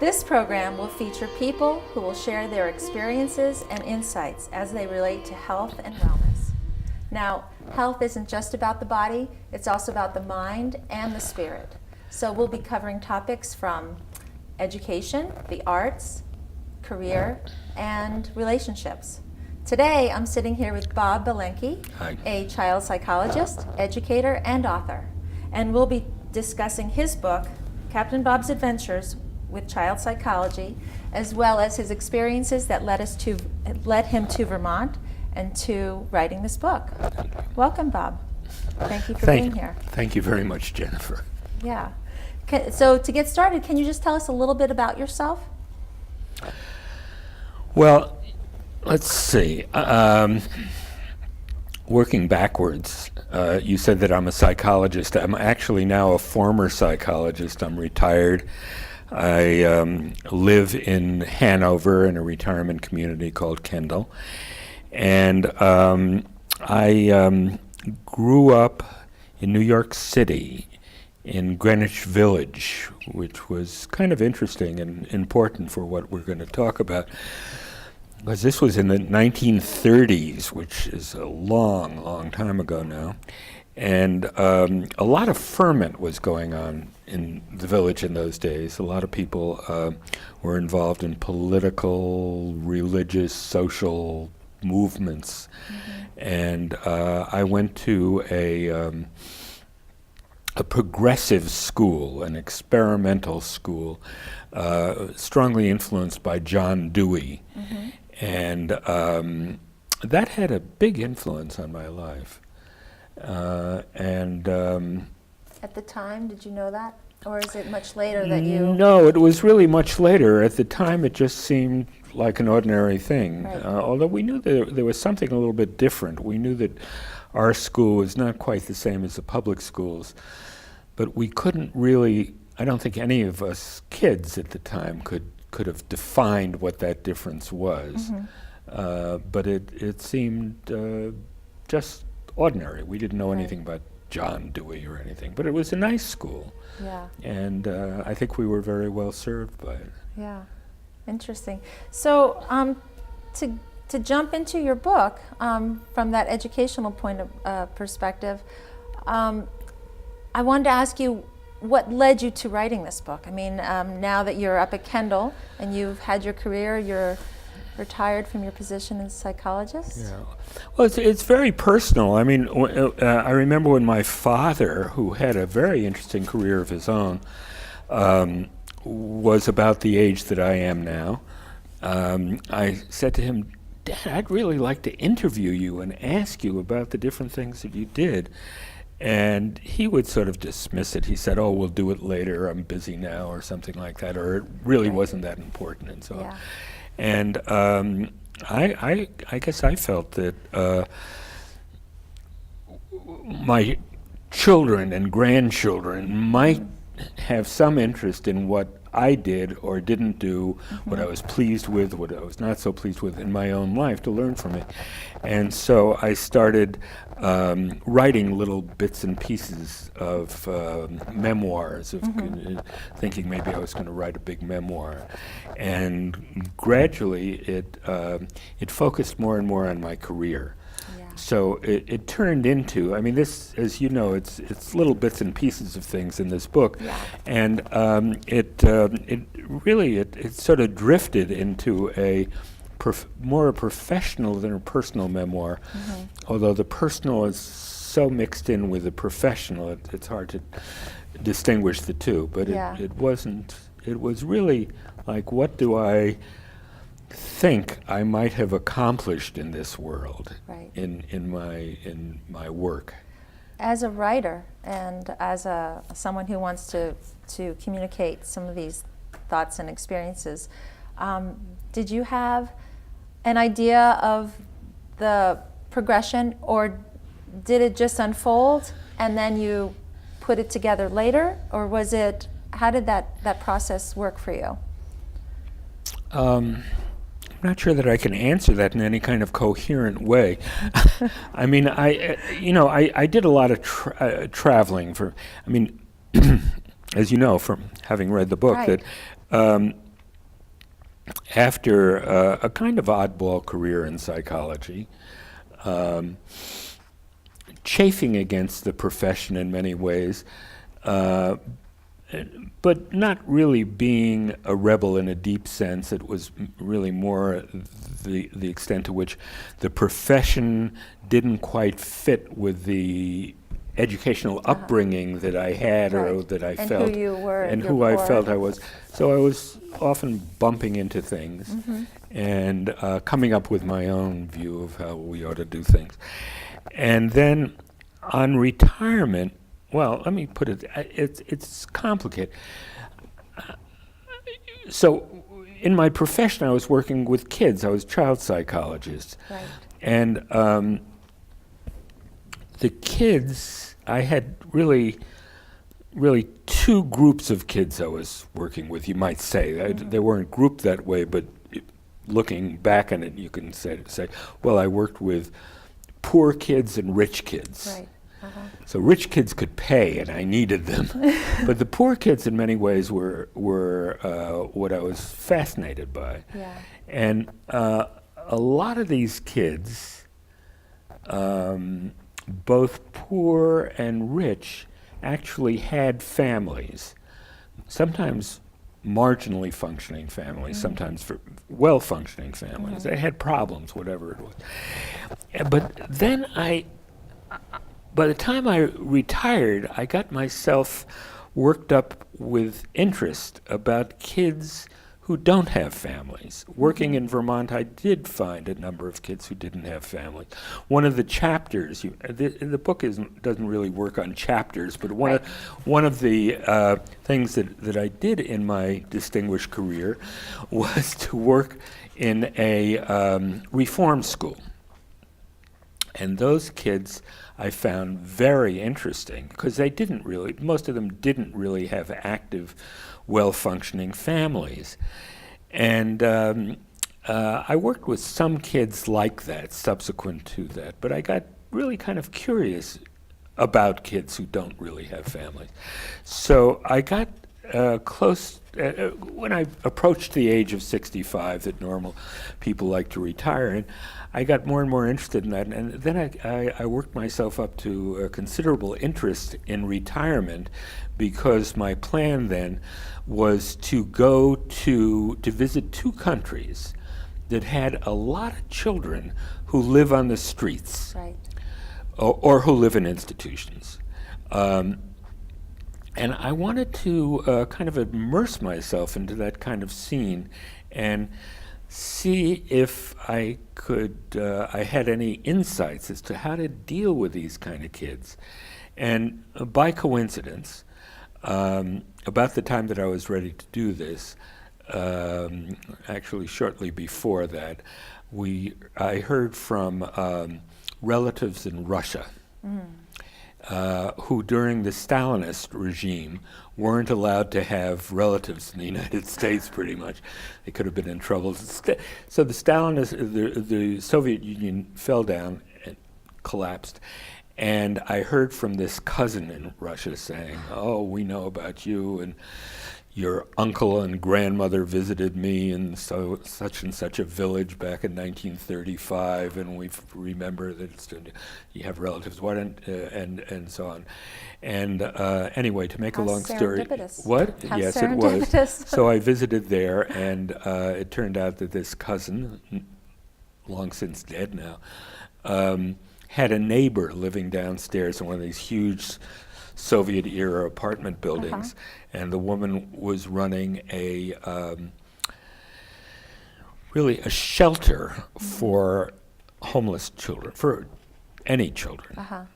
This program will feature people who will share their experiences and insights as they relate to health and wellness. Now, health isn't just about the body, it's also about the mind and the spirit. So we'll be covering topics from education, the arts, career, and relationships. Today, I'm sitting here with Bob Belenke, a child psychologist, educator, and author. And we'll be discussing his book, Capt'n Bob's Adventures with Child Psychology, as well as his experiences that led him to Vermont and to writing this book. Welcome, Bob. Thank you for being here. Thank you very much, Jennifer. Yeah. So to get started, can you just tell us a little bit about yourself? Well, let's see. Working backwards, you said that I'm a psychologist. I'm actually now a former psychologist. I'm retired. I live in Hanover in a retirement community called Kendall. And I grew up in New York City in Greenwich Village, which was kind of interesting and important for what we're going to talk about. Because this was in the 1930s, which is a long, long time ago now. And a lot of ferment was going on in the village in those days. A lot of people were involved in political, religious, social movements. Mm-hmm. And I went to a progressive school, an experimental school, strongly influenced by John Dewey. Mm-hmm. And that had a big influence on my life. At the time, did you know that? Or is it much later that you... No, it was really much later. At the time, it just seemed like an ordinary thing. Right. Although we knew there was something a little bit different. We knew that our school was not quite the same as the public schools. But we couldn't really, I don't think any of us kids at the time could have defined what that difference was. Mm-hmm. But it seemed just ordinary. We didn't know anything about John Dewey or anything, but it was a nice school. Yeah. And I think we were very well served by it. Yeah, interesting. So to jump into your book, from that educational point of perspective, I wanted to ask you what led you to writing this book. I mean, now that you're up at Kendall and you've had your career, you're retired from your position as a psychologist? Yeah. Well, it's very personal. I mean, I remember when my father, who had a very interesting career of his own, was about the age that I am now. I said to him, "Dad, I'd really like to interview you and ask you about the different things that you did." And he would sort of dismiss it. He said, "Oh, we'll do it later. I'm busy now," or something like that, or it really wasn't that important, and so on. And I guess I felt that my children and grandchildren might have some interest in what I did or didn't do, mm-hmm. what I was pleased with, what I was not so pleased with in my own life, to learn from it. And so I started writing little bits and pieces of memoirs, of mm-hmm. Thinking maybe I was going to write a big memoir. And gradually it focused more and more on my career. So it turned into, I mean, this, as you know, it's little bits and pieces of things in this book, and it really sort of drifted into more a professional than a personal memoir. Mm-hmm. Although the personal is so mixed in with the professional, it's hard to distinguish the two. But it wasn't. It was really like, what do I think I might have accomplished in this world, in my work. As a writer and as someone who wants to communicate some of these thoughts and experiences, did you have an idea of the progression, or did it just unfold and then you put it together later, or how did that process work for you? I'm not sure that I can answer that in any kind of coherent way. I mean, I did a lot of traveling as you know from having read the book, that after a kind of oddball career in psychology, um, chafing against the profession in many ways, uh, but not really being a rebel in a deep sense. It was really more the extent to which the profession didn't quite fit with the educational upbringing that I had, or Right. that I And felt, who you were at and your who I core. felt I was. So I was often bumping into things and coming up with my own view of how we ought to do things. And then on retirement, well, let me put it, it's complicated. So in my profession, I was working with kids. I was a child psychologist. Right. And the kids, I had really two groups of kids I was working with, you might say. They weren't grouped that way, but looking back on it, you can say, well, I worked with poor kids and rich kids. Right. So rich kids could pay, and I needed them. But the poor kids, in many ways, were what I was fascinated by. Yeah. And a lot of these kids, both poor and rich, actually had families. Sometimes marginally functioning families, sometimes well-functioning families. They had problems, whatever it was. But then by the time I retired, I got myself worked up with interest about kids who don't have families. Working in Vermont, I did find a number of kids who didn't have families. One of the chapters, the book doesn't really work on chapters, but one of the things that I did in my distinguished career was to work in a reform school. And those kids I found very interesting because most of them didn't really have active, well-functioning families. And I worked with some kids like that subsequent to that, but I got really kind of curious about kids who don't really have families. So I got close, when I approached the age of 65 that normal people like to retire, and I got more and more interested in that, and then I worked myself up to a considerable interest in retirement because my plan then was to go to visit two countries that had a lot of children who live on the streets. Right. Or who live in institutions. And I wanted to kind of immerse myself into that kind of scene and see if I had any insights as to how to deal with these kind of kids. And by coincidence, about the time that I was ready to do this, actually shortly before that, I heard from relatives in Russia who during the Stalinist regime weren't allowed to have relatives in the United States pretty much. They could have been in trouble. So the Soviet Union fell down and collapsed. And I heard from this cousin in Russia saying, oh, we know about you, and your uncle and grandmother visited me in such and such a village back in 1935, and we remember that you have relatives. Why don't and so on. And anyway, to make a long story, what? How yes, serendipitous. It was. So I visited there, and it turned out that this cousin, long since dead now, had a neighbor living downstairs in one of these huge Soviet-era apartment buildings, and the woman was running really a shelter for homeless children, for any children.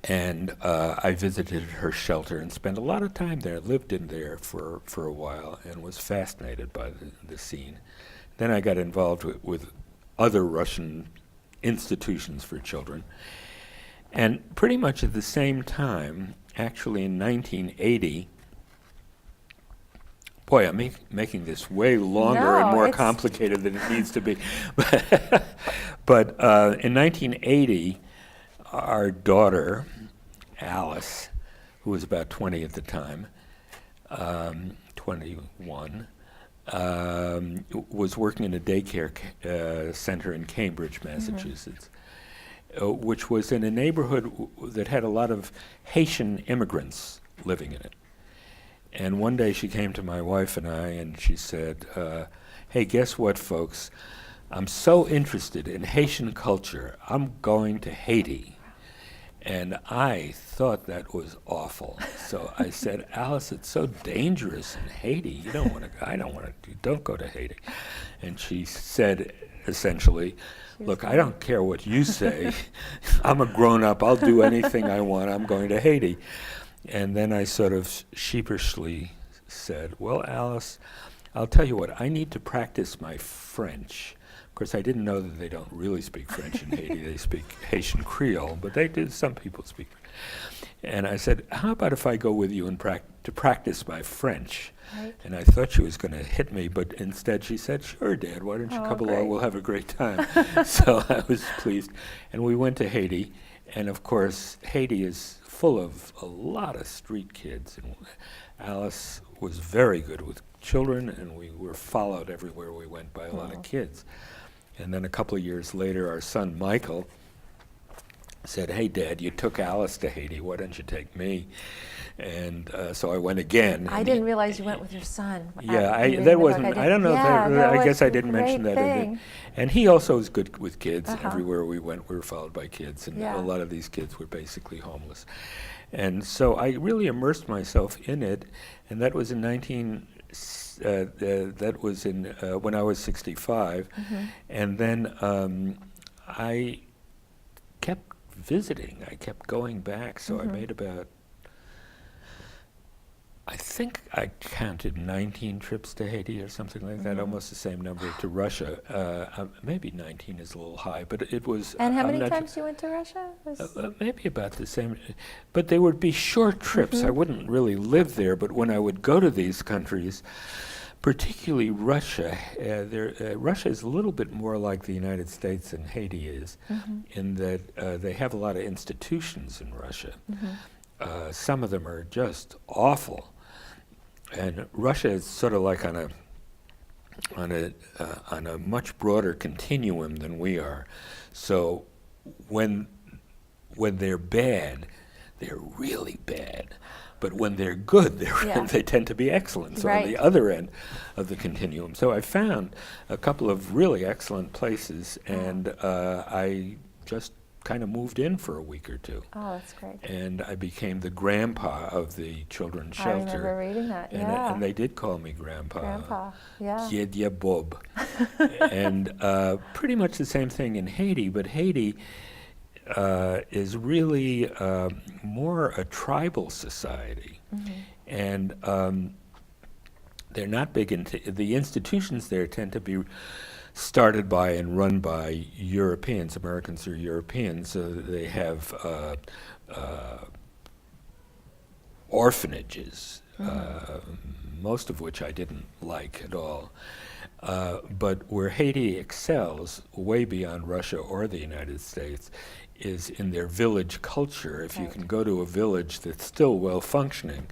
And I visited her shelter and spent a lot of time there, lived in there for a while, and was fascinated by the scene. Then I got involved with other Russian institutions for children. And pretty much at the same time, actually in 1980, boy, I'm making this way longer and more complicated than it needs to be. But in 1980, our daughter, Alice, who was about 20 at the time, 21, was working in a daycare center in Cambridge, Massachusetts, which was in a neighborhood that had a lot of Haitian immigrants living in it. And one day she came to my wife and I, and she said, hey, guess what, folks? I'm so interested in Haitian culture, I'm going to Haiti. And I thought that was awful. So I said, Alice, it's so dangerous in Haiti. You don't want to. I don't want to. Don't go to Haiti. And she said, essentially, look, I don't care what you say. I'm a grown-up. I'll do anything I want. I'm going to Haiti. And then I sort of sheepishly said, well, Alice, I'll tell you what. I need to practice my French. Of course, I didn't know that they don't really speak French in Haiti. They speak Haitian Creole, but they do. Some people speak. And I said, how about if I go with you and to practice my French? Right. And I thought she was going to hit me, but instead she said, sure, Dad, why don't you come along? We'll have a great time. So I was pleased. And we went to Haiti. And of course, Haiti is full of a lot of street kids. And Alice was very good with children, and we were followed everywhere we went by a lot of kids. And then a couple of years later, our son Michael said, hey, Dad, you took Alice to Haiti. Why don't you take me? And so I went again. I didn't realize you went with your son. Yeah, that wasn't, I don't know, I guess I didn't mention that. And he also was good with kids. Everywhere we went, we were followed by kids. And a lot of these kids were basically homeless. And so I really immersed myself in it. And that was in when I was 65, and then I kept visiting. I kept going back, so I made about, I think I counted 19 trips to Haiti or something like that, almost the same number to Russia. Maybe 19 is a little high, but it was... And how many times you went to Russia? Maybe about the same. But they would be short trips. I wouldn't really live there, but when I would go to these countries, particularly Russia, Russia is a little bit more like the United States than Haiti is, in that they have a lot of institutions in Russia. Some of them are just awful. And Russia is sort of like on a much broader continuum than we are. So when they're bad, they're really bad. But when they're good, they tend to be excellent. So on the other end of the continuum. So I found a couple of really excellent places, and I just kind of moved in for a week or two. Oh, that's great. And I became the grandpa of the children's shelter. I remember reading that, and they did call me Grandpa. Grandpa, yeah. Capt'n Bob. And pretty much the same thing in Haiti, but Haiti is really more a tribal society. And they're not big into, the institutions there tend to be started by and run by Europeans. Americans are Europeans. They have orphanages, most of which I didn't like at all. But where Haiti excels, way beyond Russia or the United States, is in their village culture. If you can go to a village that's still well functioning,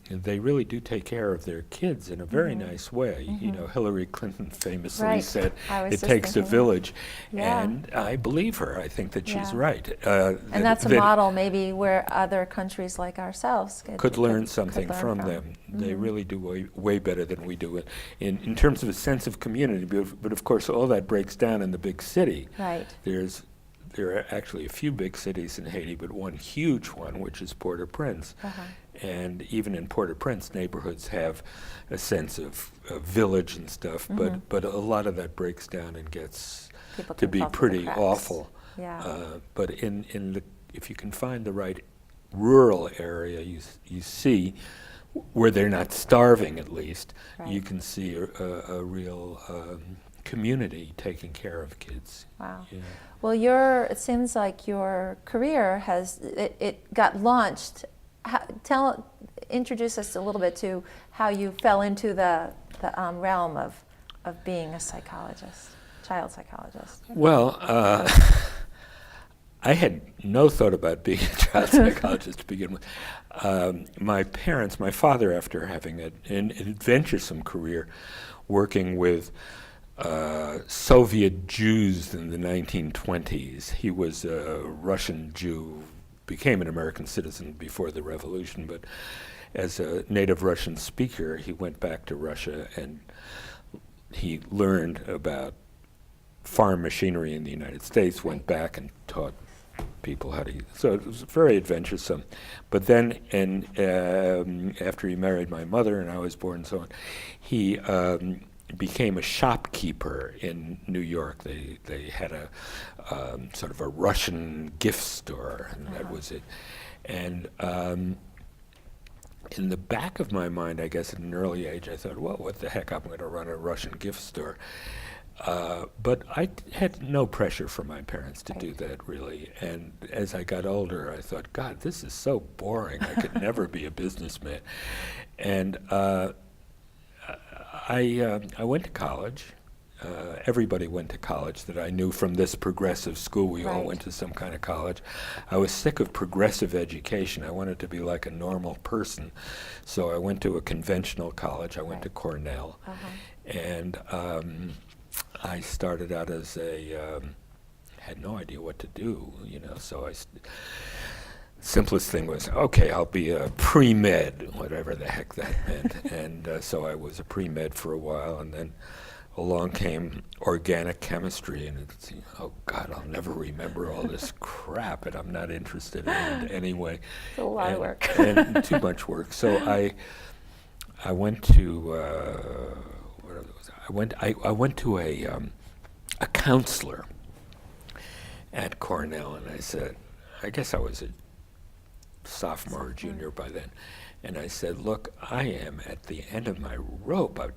they really do take care of their kids in a very nice way. You know, Hillary Clinton famously said, it takes a village. And I believe her. I think that she's right. And that's a model maybe where other countries like ourselves could learn something from them. They really do way better than we do it in terms of a sense of community. But of course, all that breaks down in the big city. Right. There are actually a few big cities in Haiti, but one huge one, which is Port-au-Prince. And even in Port-au-Prince, neighborhoods have a sense of village and stuff, but a lot of that breaks down and gets to be pretty awful. But if you can find the right rural area, you see where they're not starving, at least, you can see a real community taking care of kids. Wow. Yeah. Well, it seems like your career it got launched. Introduce us a little bit to how you fell into the realm of being a psychologist, child psychologist. Well, I had no thought about being a child psychologist to begin with. My parents, my father, after having an adventuresome career working with Soviet Jews in the 1920s, he was a Russian Jew, became an American citizen before the revolution, but as a native Russian speaker, he went back to Russia and he learned about farm machinery in the United States, went back and taught people how to use it. So it was very adventuresome. But then, after he married my mother and I was born and so on, he became a shopkeeper in New York. They had a sort of a Russian gift store, and that was it. And in the back of my mind, I guess at an early age, I thought, well, what the heck, I'm going to run a Russian gift store. But I had no pressure from my parents to do that, really. And as I got older, I thought, God, this is so boring. I could never be a businessman. And I went to college. Everybody went to college that I knew from this progressive school. We all went to some kind of college. I was sick of progressive education. I wanted to be like a normal person. So I went to a conventional college. I went to Cornell. And I started out as had no idea what to do, so simplest thing was, okay, I'll be a pre-med, whatever the heck that meant. And so I was a pre-med for a while, and then along came organic chemistry, and it's, oh God, I'll never remember all this crap, and I'm not interested in it anyway. It's a lot of work. And too much work. So I went to I went to a counselor at Cornell, and I said, I guess I was a sophomore or junior by then, and I said, look, I am at the end of my rope. I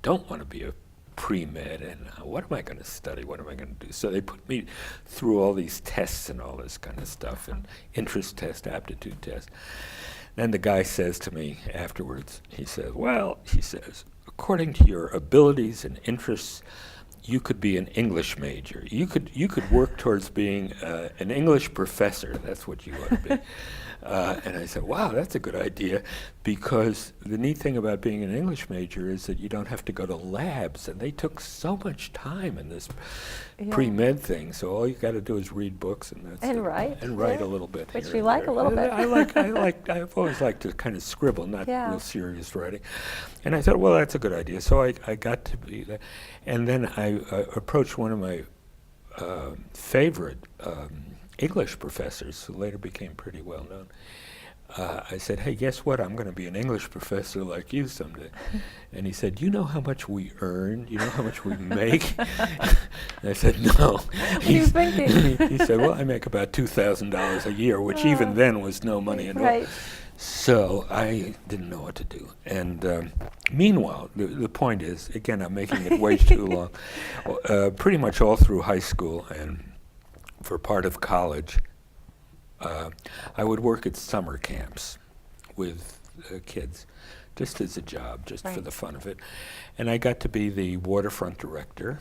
don't want to be a pre-med, and what am I going to study? What am I going to do? So they put me through all these tests and all this kind of stuff, and interest test, aptitude test. Then the guy says to me afterwards, he says, according to your abilities and interests, you could be an English major. You could work towards being an English professor. That's what you ought to be. And I said, wow, that's a good idea, because the neat thing about being an English major is that you don't have to go to labs, and they took so much time in this pre-med thing. So all you got to do is read books, and that's write a little bit. Which here you and like there. a little bit. I've always liked to kind of scribble, not real serious writing. And I thought, well, that's a good idea. So I got to be that, and then I approached one of my favorite English professors, who later became pretty well known. I said, hey, guess what? I'm going to be an English professor like you someday. And he said, you know how much we earn? You know how much we make? And I said, no. What are you thinking? He said, well, I make about $2,000 a year, which even then was no money at all. So I didn't know what to do. And meanwhile, the point is, again, I'm making it way too long. Pretty much all through high school and for part of college, I would work at summer camps with kids, just as a job, just for the fun of it. And I got to be the waterfront director.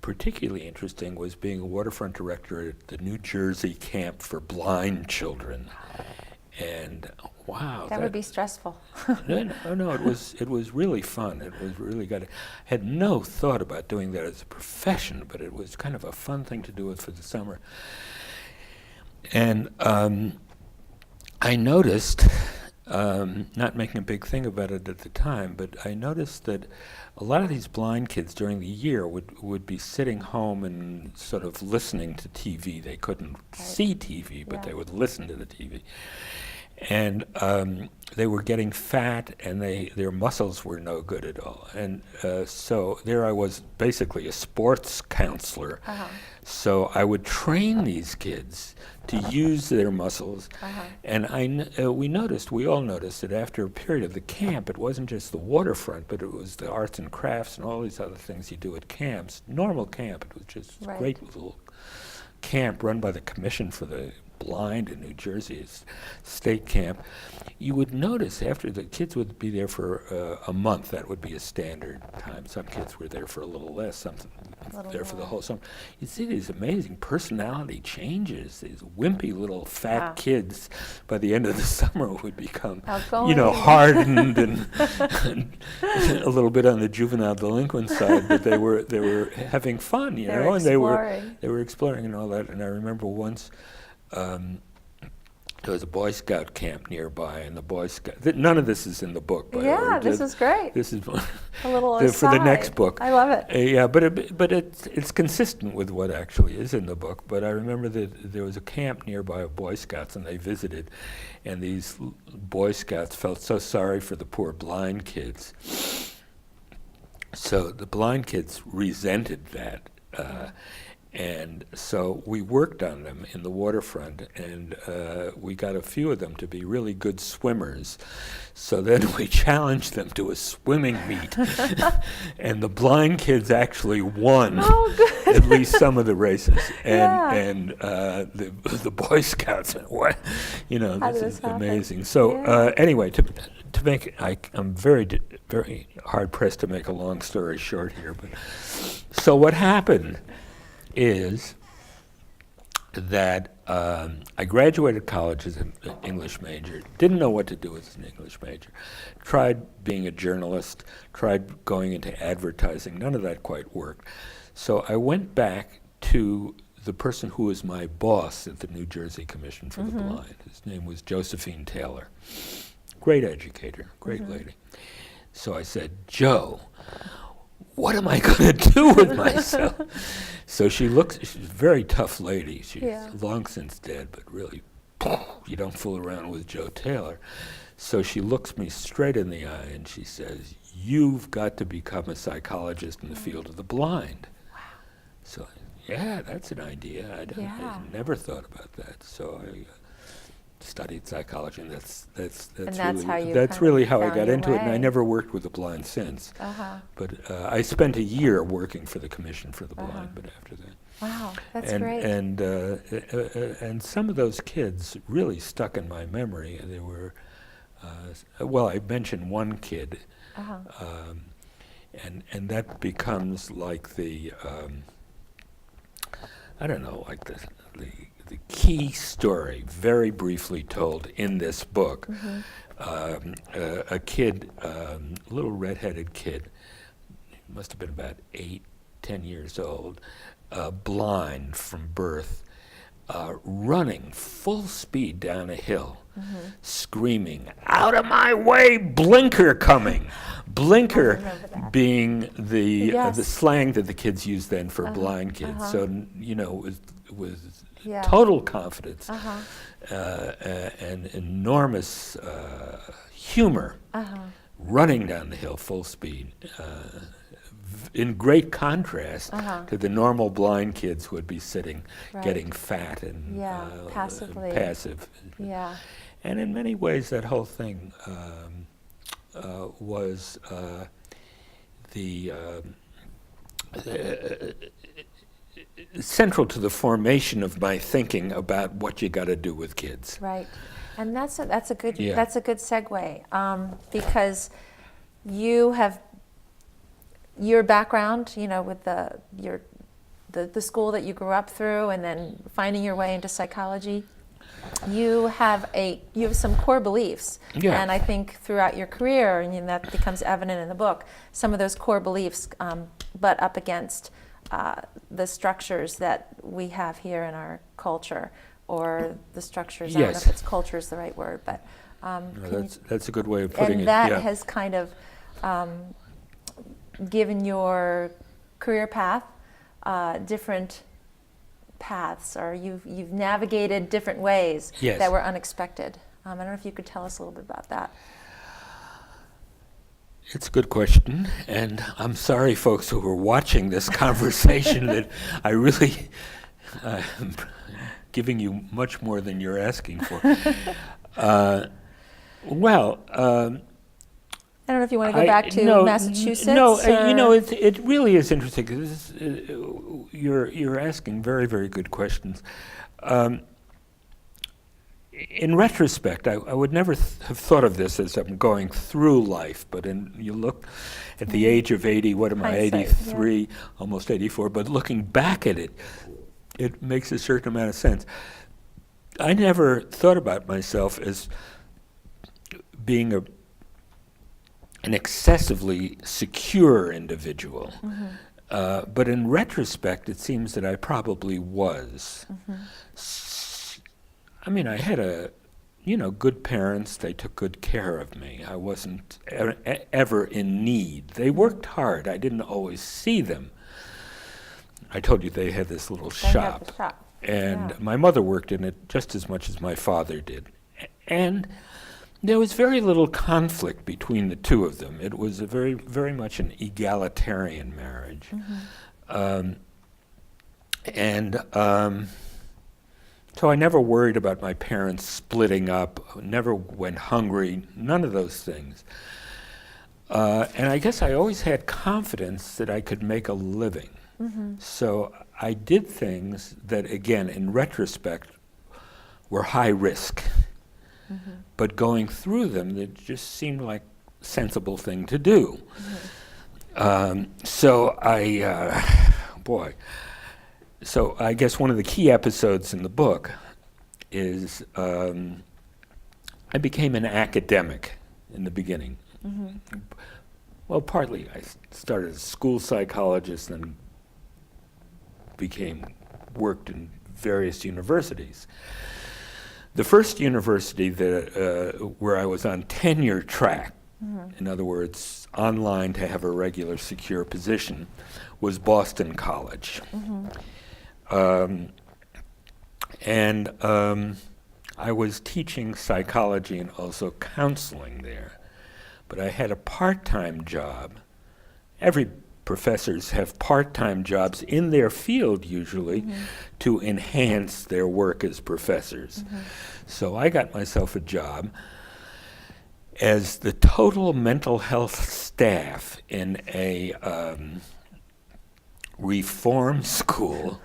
Particularly interesting was being a waterfront director at the New Jersey camp for blind children. And wow, that would be stressful. No, it was really fun. It was really good. I had no thought about doing that as a profession, but it was kind of a fun thing to do for the summer. And I noticed, not making a big thing about it at the time, but I noticed that a lot of these blind kids during the year would be sitting home and sort of listening to TV. They couldn't see TV, but they would listen to the TV. And they were getting fat, and their muscles were no good at all. And so there I was, basically a sports counselor. So I would train these kids to use their muscles. And we all noticed that after a period of the camp, it wasn't just the waterfront, but it was the arts and crafts and all these other things you do at camps. Normal camp, it was just a great little camp run by the Commission for the blind in New Jersey, it's state camp, you would notice after the kids would be there for a month, that would be a standard time. Some kids were there for a little less, some there for the whole summer. You see these amazing personality changes, these wimpy little fat kids by the end of the summer would become, hardened and a little bit on the juvenile delinquent side, but they were having fun, and they were exploring and all that. And I remember once there was a Boy Scout camp nearby, and the Boy Scout. None of this is in the book. This is great. This is a little for the next book. I love it. But it's consistent with what actually is in the book. But I remember that there was a camp nearby of Boy Scouts, and they visited, and these Boy Scouts felt so sorry for the poor blind kids. So the blind kids resented that. And so we worked on them in the waterfront, and we got a few of them to be really good swimmers. So then we challenged them to a swimming meet, and the blind kids actually won at least some of the races. And the Boy Scouts, what? This is amazing. So anyway, to make, I'm very hard pressed to make a long story short here. But so what happened is that I graduated college as an English major, didn't know what to do as an English major, tried being a journalist, tried going into advertising, none of that quite worked. So I went back to the person who was my boss at the New Jersey Commission for the Blind. His name was Josephine Taylor, great educator, great lady. So I said, Joe, what am I going to do with myself? So she's a very tough lady. She's long since dead, but really, you don't fool around with Joe Taylor. So she looks me straight in the eye and she says, you've got to become a psychologist in the field of the blind. Wow. So, that's an idea. I never thought about that. So I studied psychology, and that's really how I got into it. And I never worked with the blind since. But I spent a year working for the Commission for the Blind. But after that, wow, that's great. And some of those kids really stuck in my memory. They were, I mentioned one kid, and that becomes like the the key story, very briefly told in this book. A kid, little redheaded kid, must have been about 8-10 years old, blind from birth, running full speed down a hill, screaming, "Out of my way, blinker coming!" Blinker being the slang that the kids used then for blind kids. So, with total confidence and enormous humor, running down the hill full speed, in great contrast to the normal blind kids who would be sitting, getting fat and passive. And in many ways, that whole thing was central to the formation of my thinking about what you got to do with kids. Right, and that's a good segue because you have your background, with the school that you grew up through, and then finding your way into psychology. You have some core beliefs, and I think throughout your career, and that becomes evident in the book. Some of those core beliefs butt up against the structures that we have here in our culture, or the structures. I don't know if it's culture is the right word, but that's a good way of putting it. And that has kind of given your career path different paths, or you've navigated different ways that were unexpected. I don't know if you could tell us a little bit about that. It's a good question, and I'm sorry, folks who were watching this conversation, that I really am giving you much more than you're asking for. I don't know if you want to go back to Massachusetts. It really is interesting, because you're asking very, very good questions. in retrospect, I would never have thought of this as I'm going through life, but you look at the age of 80, what am I, Hindsight, 83, almost 84, but looking back at it, it makes a certain amount of sense. I never thought about myself as being an excessively secure individual. But in retrospect, it seems that I probably was. I mean, I had good parents. They took good care of me. I wasn't ever in need. They worked hard. I didn't always see them. I told you they had this little shop. Had the shop. And Yeah. my mother worked in it just as much as my father did. And there was very little conflict between the two of them. It was a very, very much an egalitarian marriage. So I never worried about my parents splitting up, never went hungry, none of those things. And I guess I always had confidence that I could make a living. So I did things that, again, in retrospect, were high risk. But going through them, it just seemed like a sensible thing to do. So I guess one of the key episodes in the book is I became an academic in the beginning. Well, partly I started as a school psychologist and worked in various universities. The first university where I was on tenure track, in other words, online to have a regular secure position, was Boston College. I was teaching psychology and also counseling there. But I had a part-time job. Every professors have part-time jobs in their field usually to enhance their work as professors. So I got myself a job as the total mental health staff in a reform school,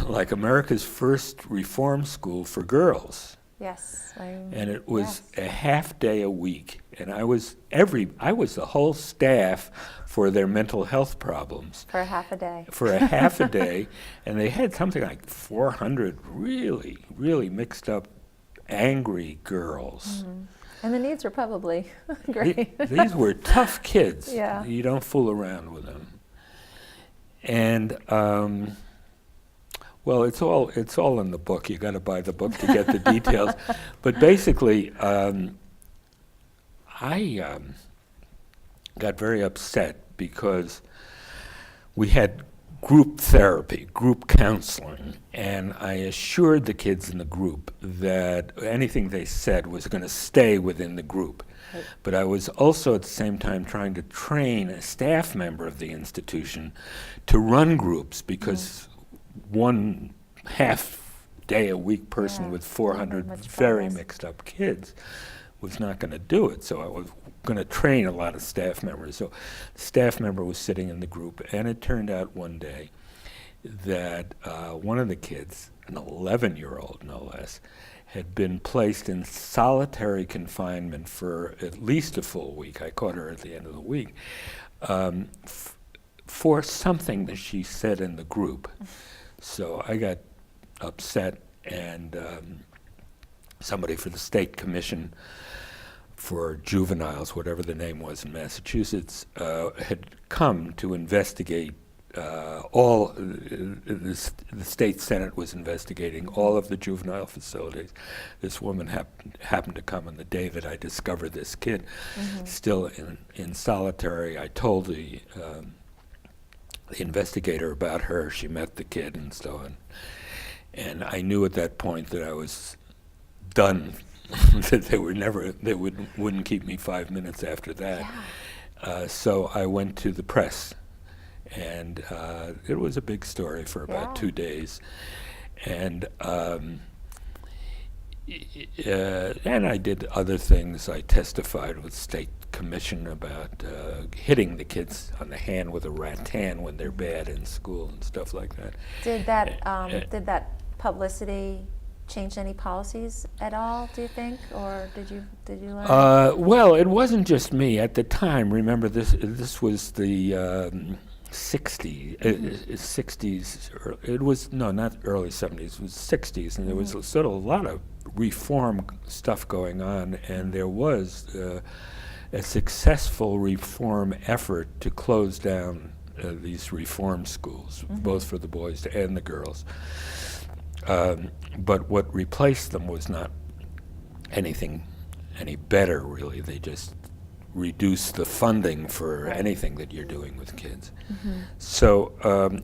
like America's first reform school for girls. Yes. And it was a half day a week, and I was the whole staff for their mental health problems. For a half a day. For a half a day, and they had something like 400 really, really mixed up, angry girls. And the needs were probably great. These were tough kids. Yeah. You don't fool around with them. And well, it's all in the book. You got to buy the book to get the details. But basically, I got very upset because we had group therapy, group counseling, and I assured the kids in the group that anything they said was going to stay within the group. Right. But I was also at the same time trying to train a staff member of the institution to run groups, because one half-day-a-week person with 400 very mixed-up kids was not going to do it. So I was going to train a lot of staff members. So the staff member was sitting in the group, and it turned out one day that one of the kids, an 11-year-old no less, had been placed in solitary confinement for at least a full week. I caught her at the end of the week, for something that she said in the group. So I got upset, and somebody for the State Commission for Juveniles, whatever the name was in Massachusetts, had come to investigate the state Senate was investigating all of the juvenile facilities. This woman happened to come on the day that I discovered this kid still in solitary. I told the investigator about her. She met the kid and so on. And I knew at that point that I was done, that they wouldn't keep me 5 minutes after that. Yeah. So I went to the press, and it was a big story for about 2 days. And I did other things. I testified with State Commission about hitting the kids on the hand with a rattan when they're bad in school and stuff like that. Did that publicity change any policies at all, do you think? Or did you learn? Well, it wasn't just me. At the time, remember this was the 60s, 60s, it was, no, not early 70s, it was 60s, and there was sort of a lot of reform stuff going on, and there was a successful reform effort to close down these reform schools, both for the boys and the girls. But what replaced them was not anything any better, really. They just reduce the funding for anything that you're doing with kids. So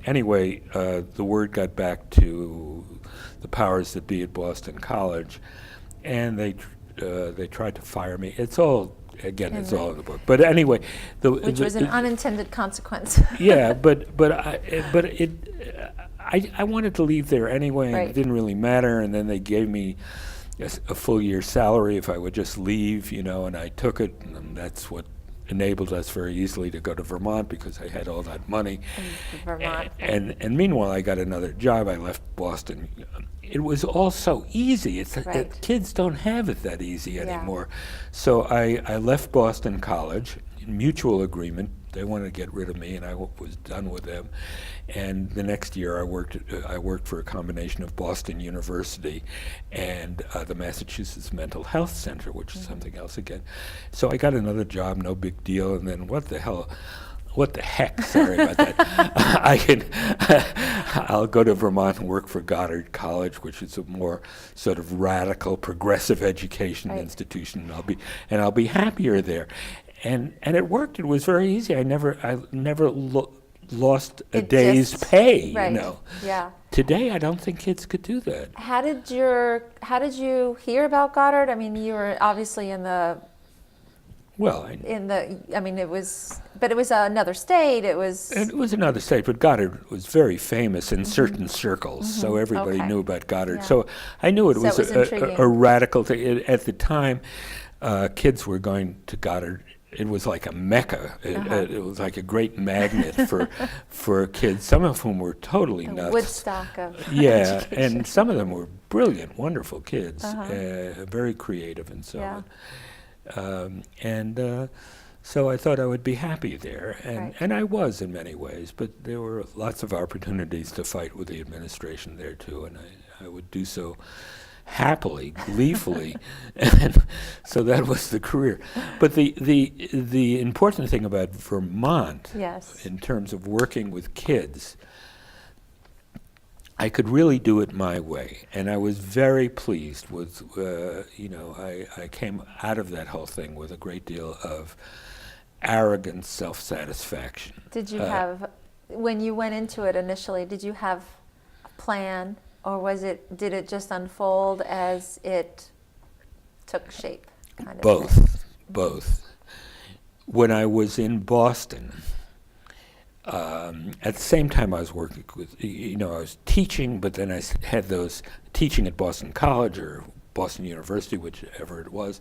anyway, the word got back to the powers that be at Boston College, and they tried to fire me. It's all, again, it's all in the book. But anyway, which was an unintended consequence. yeah, but I wanted to leave there anyway, and it didn't really matter. And then they gave me a full year's salary if I would just leave, and I took it, and that's what enabled us very easily to go to Vermont, because I had all that money. Vermont. And meanwhile, I got another job. I left Boston. It was all so easy. Kids don't have it that easy anymore. So I left Boston College in mutual agreement. They wanted to get rid of me, and I was done with them. And the next year, I worked for a combination of Boston University and the Massachusetts Mental Health Center, which is something else again. So I got another job, no big deal. And then what the heck? Sorry about that. I'll go to Vermont and work for Goddard College, which is a more sort of radical, progressive education institution. And I'll be happier there. And it worked. It was very easy. I never lost a day's pay. Yeah. Today, I don't think kids could do that. How did you hear about Goddard? I mean, you were obviously in the. Well, it was another state. It was another state, but Goddard was very famous in certain circles, so everybody knew about Goddard. Yeah. So I knew it was a radical thing. At the time, kids were going to Goddard. It was like a mecca. It was like a great magnet for kids, some of whom were totally nuts. Woodstock of education. And some of them were brilliant, wonderful kids, very creative and so on. So I thought I would be happy there, and I was in many ways, but there were lots of opportunities to fight with the administration there too, and I would do so happily, gleefully, and so that was the career. But the important thing about Vermont, in terms of working with kids, I could really do it my way, and I was very pleased with. I came out of that whole thing with a great deal of arrogant self-satisfaction. Did you have, when you went into it initially, did you have a plan? Or did it just unfold as it took shape? Kind of Both. When I was in Boston, at the same time I was working with, I was teaching, but then I had those teaching at Boston College or Boston University, whichever it was.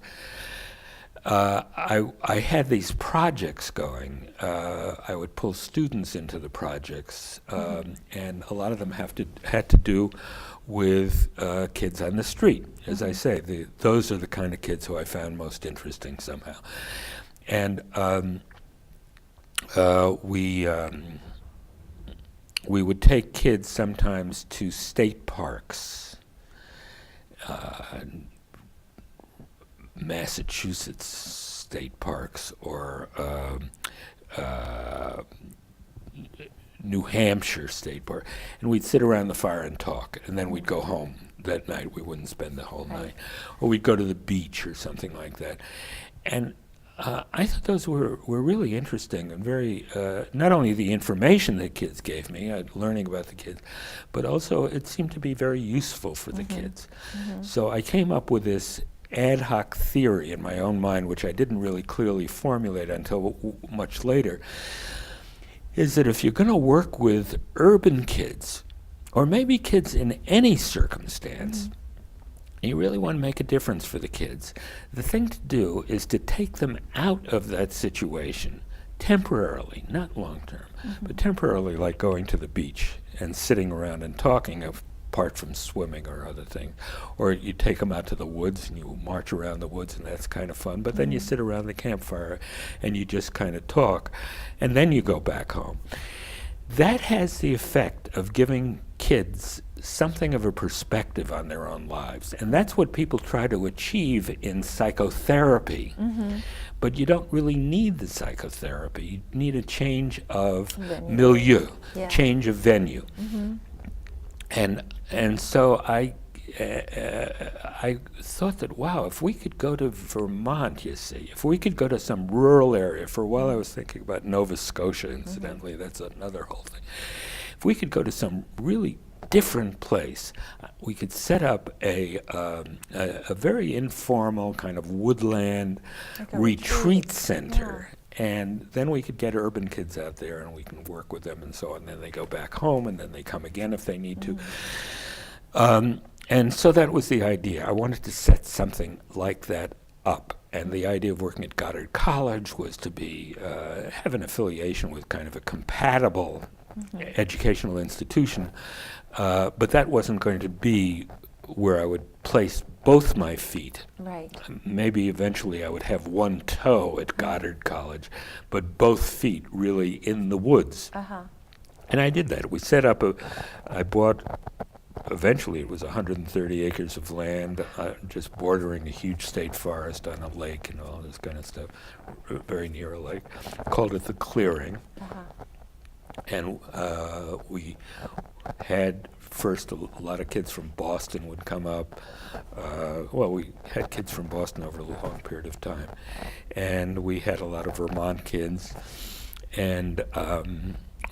I had these projects going. I would pull students into the projects, and a lot of them had to do with kids on the street. As I say, those are the kind of kids who I found most interesting somehow. And we would take kids sometimes to state parks. Massachusetts state parks or New Hampshire state park, and we'd sit around the fire and talk, and then we'd go home that night. We wouldn't spend the whole night, or we'd go to the beach or something like that. And I thought those were really interesting and very, not only the information that kids gave me, learning about the kids, but also it seemed to be very useful for the kids. So I came up with this ad hoc theory in my own mind, which I didn't really clearly formulate until much later, is that if you're going to work with urban kids, or maybe kids in any circumstance, and you really want to make a difference for the kids, the thing to do is to take them out of that situation temporarily, not long term, but temporarily, like going to the beach and sitting around and talking apart from swimming or other things. Or you take them out to the woods and you march around the woods, and that's kind of fun. But then you sit around the campfire and you just kind of talk, and then you go back home. That has the effect of giving kids something of a perspective on their own lives. And that's what people try to achieve in psychotherapy. But you don't really need the psychotherapy. You need a change of milieu, change of venue. And so I thought that, wow, if we could go to Vermont, you see, if we could go to some rural area, for a while I was thinking about Nova Scotia, incidentally, that's another whole thing. If we could go to some really different place, we could set up a very informal kind of woodland Like a retreat center. And then we could get urban kids out there and we can work with them and so on. And then they go back home and then they come again if they need to. And so that was the idea. I wanted to set something like that up. And the idea of working at Goddard College was to be have an affiliation with kind of a compatible educational institution. But that wasn't going to be where I would place both my feet. Right. Maybe eventually I would have one toe at Goddard College, but both feet really in the woods. And I did that. We set up I bought, eventually it was 130 acres of land, just bordering a huge state forest on a lake and all this kind of stuff, very near a lake. Called it the Clearing. And we had first a lot of kids from Boston would come up. Well, we had kids from Boston over a long period of time. And we had a lot of Vermont kids. And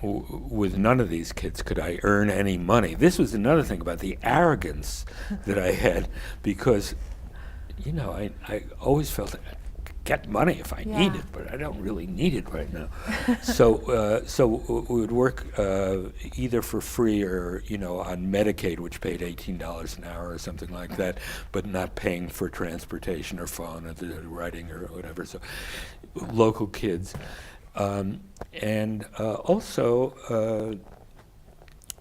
with none of these kids could I earn any money. This was another thing about the arrogance that I had, because, you know, I always felt that get money if I need it, but I don't really need it right now. So we would work either for free or, you know, on Medicaid, which paid $18 an hour or something like that, but not paying for transportation or phone or the writing or whatever. So local kids. And also,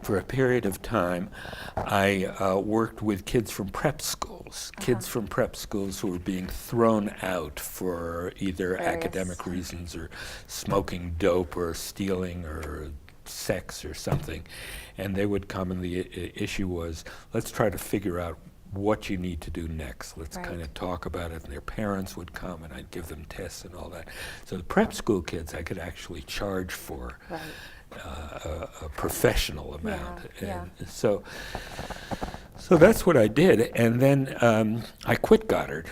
for a period of time, I worked with kids from prep schools, kids from prep schools who were being thrown out for either academic reasons or smoking dope or stealing or sex or something. And they would come, and the issue was, let's try to figure out what you need to do next. Let's kind of talk about it. And their parents would come, and I'd give them tests and all that. So the prep school kids I could actually charge for. A professional amount. So that's what I did. And then I quit Goddard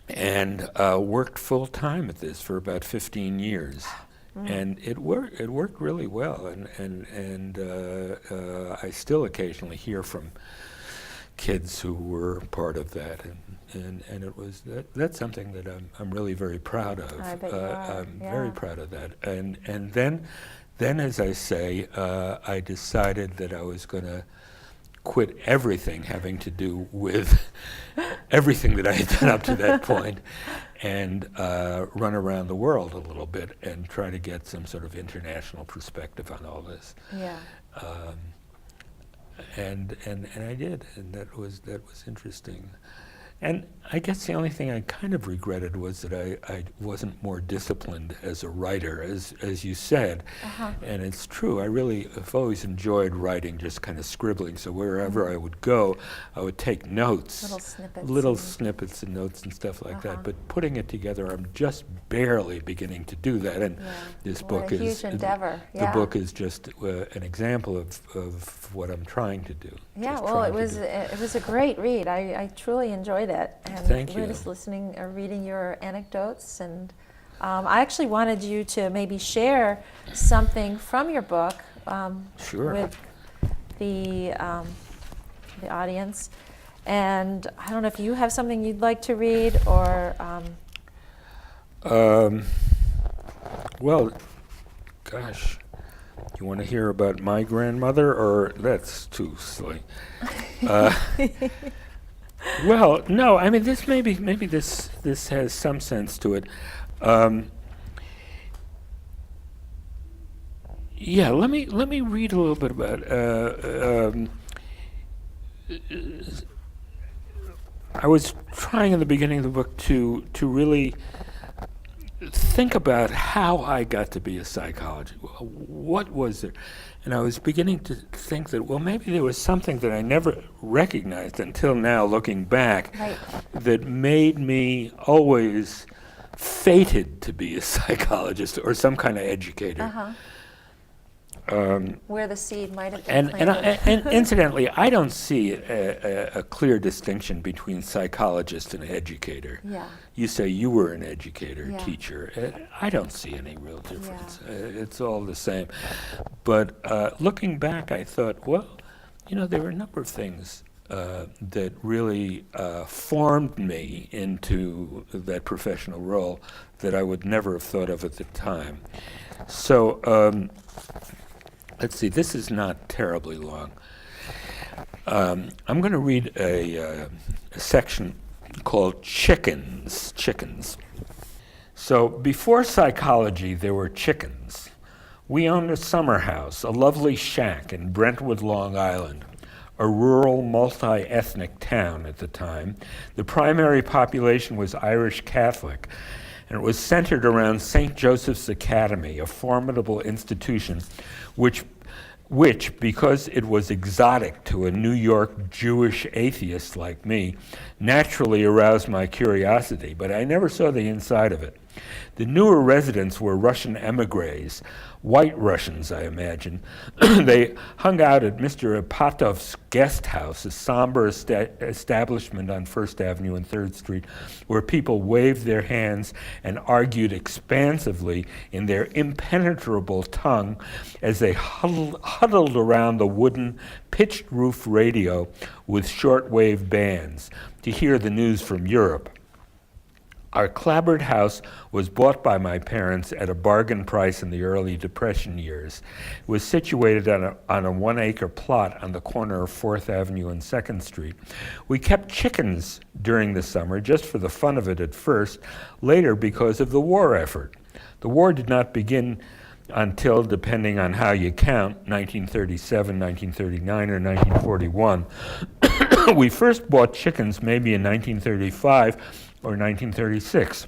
and worked full time at this for about 15 years. And it worked really well. And I still occasionally hear from kids who were part of that, and it was that's something that I'm really very proud of. I bet you are. I'm very proud of that. And then as I say, I decided that I was going to quit everything having to do with everything that I had done up to that point, and run around the world a little bit and try to get some sort of international perspective on all this. And I did, and that was interesting. And I guess the only thing I kind of regretted was that I wasn't more disciplined as a writer, as you said. And it's true, I really have always enjoyed writing, just kind of scribbling. So wherever I would go, I would take notes. Little snippets and notes and stuff like that. But putting it together, I'm just barely beginning to do that. And this book is a huge endeavor. The book is just an example of what I'm trying to do. Yeah, well, it was a great read. I truly enjoyed it. And Thank you. we're just listening or reading your anecdotes, and I actually wanted you to maybe share something from your book with the audience. And I don't know if you have something you'd like to read, or well, gosh, you want to hear about my grandmother, or that's too silly? Well, no. I mean, this maybe this has some sense to it. Yeah, let me read a little bit about. I was trying in the beginning of the book to really think about how I got to be a psychologist. What was there? And I was beginning to think that, well, maybe there was something that I never recognized until now, looking back, Right. that made me always fated to be a psychologist or some kind of educator. Uh-huh. Where the seed might have been And planted. incidentally, I don't see a clear distinction between psychologist and educator. Yeah. You say you were an educator, Yeah. teacher. I don't see any real difference. It's all the same. But looking back, I thought, well, there were a number of things that really formed me into that professional role that I would never have thought of at the time. So let's see, this is not terribly long. I'm going to read a section called Chickens. So before psychology, there were chickens. We owned a summer house, a lovely shack in Brentwood, Long Island, a rural, multi-ethnic town at the time. The primary population was Irish Catholic, and it was centered around St. Joseph's Academy, a formidable institution which, because it was exotic to a New York Jewish atheist like me, naturally aroused my curiosity, but I never saw the inside of it. The newer residents were Russian emigres, white Russians, I imagine. They hung out at Mr. Ipatov's guest house, a somber establishment on First Avenue and 3rd Street, where people waved their hands and argued expansively in their impenetrable tongue as they huddled around the wooden pitched roof radio with shortwave bands to hear the news from Europe. Our clapboard house was bought by my parents at a bargain price in the early Depression years. It was situated on a 1-acre plot on the corner of 4th Avenue and 2nd Street. We kept chickens during the summer just for the fun of it at first, later because of the war effort. The war did not begin until, depending on how you count, 1937, 1939, or 1941. We first bought chickens maybe in 1935 or 1936.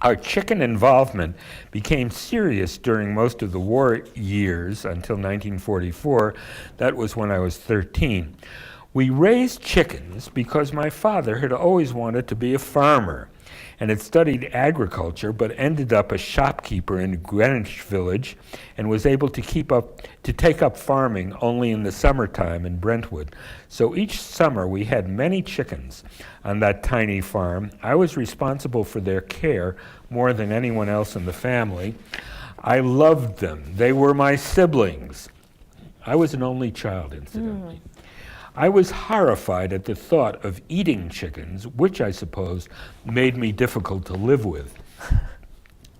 Our chicken involvement became serious during most of the war years until 1944. That was when I was 13. We raised chickens because my father had always wanted to be a farmer and had studied agriculture, but ended up a shopkeeper in Greenwich Village and was able to take up farming only in the summertime in Brentwood. So each summer we had many chickens on that tiny farm. I was responsible for their care more than anyone else in the family. I loved them. They were my siblings. I was an only child, incidentally. I was horrified at the thought of eating chickens, which I suppose made me difficult to live with.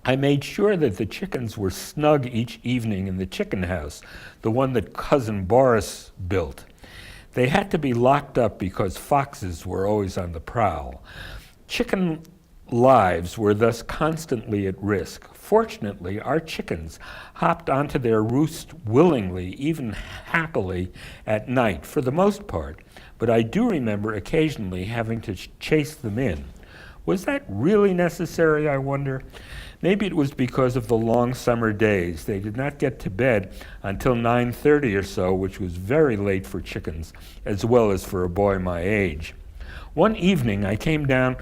I made sure that the chickens were snug each evening in the chicken house, the one that Cousin Boris built. They had to be locked up because foxes were always on the prowl. Chicken lives were thus constantly at risk. Fortunately, our chickens hopped onto their roost willingly, even happily, at night, for the most part, but I do remember occasionally having to chase them in. Was that really necessary, I wonder? Maybe it was because of the long summer days. They did not get to bed until 9:30 or so, which was very late for chickens, as well as for a boy my age. One evening, I came down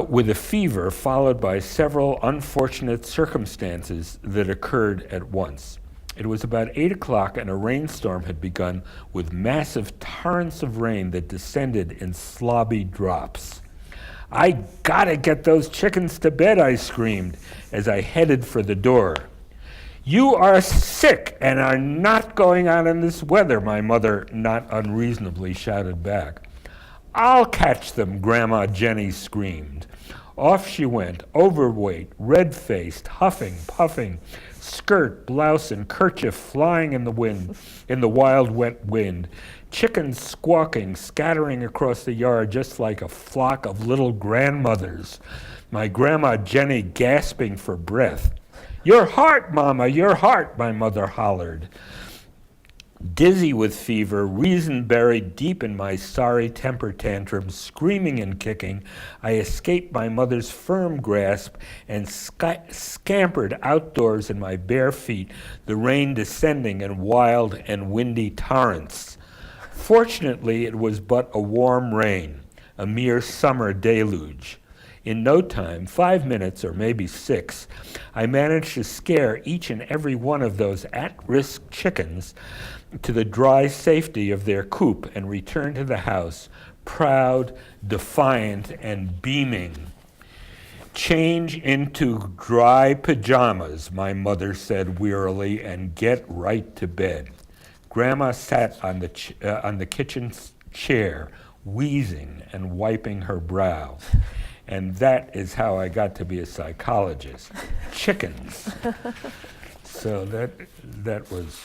with a fever, followed by several unfortunate circumstances that occurred at once. It was about 8 o'clock and a rainstorm had begun with massive torrents of rain that descended in slobby drops. "I gotta get those chickens to bed," I screamed as I headed for the door. "You are sick and are not going out in this weather," my mother not unreasonably shouted back. "I'll catch them," Grandma Jenny screamed. Off she went, overweight, red-faced, huffing, puffing, skirt, blouse, and kerchief flying in the wind, in the wild, wet wind. Chickens squawking, scattering across the yard just like a flock of little grandmothers. My Grandma Jenny gasping for breath. "Your heart, Mama, your heart," my mother hollered. Dizzy with fever, reason buried deep in my sorry temper tantrum, screaming and kicking, I escaped my mother's firm grasp and scampered outdoors in my bare feet, the rain descending in wild and windy torrents. Fortunately, it was but a warm rain, a mere summer deluge. In no time, 5 minutes or maybe 6, I managed to scare each and every one of those at-risk chickens to the dry safety of their coop and return to the house, proud, defiant, and beaming. "Change into dry pajamas," my mother said wearily, "and get right to bed." Grandma sat on the kitchen chair, wheezing and wiping her brow. And that is how I got to be a psychologist. Chickens. So that was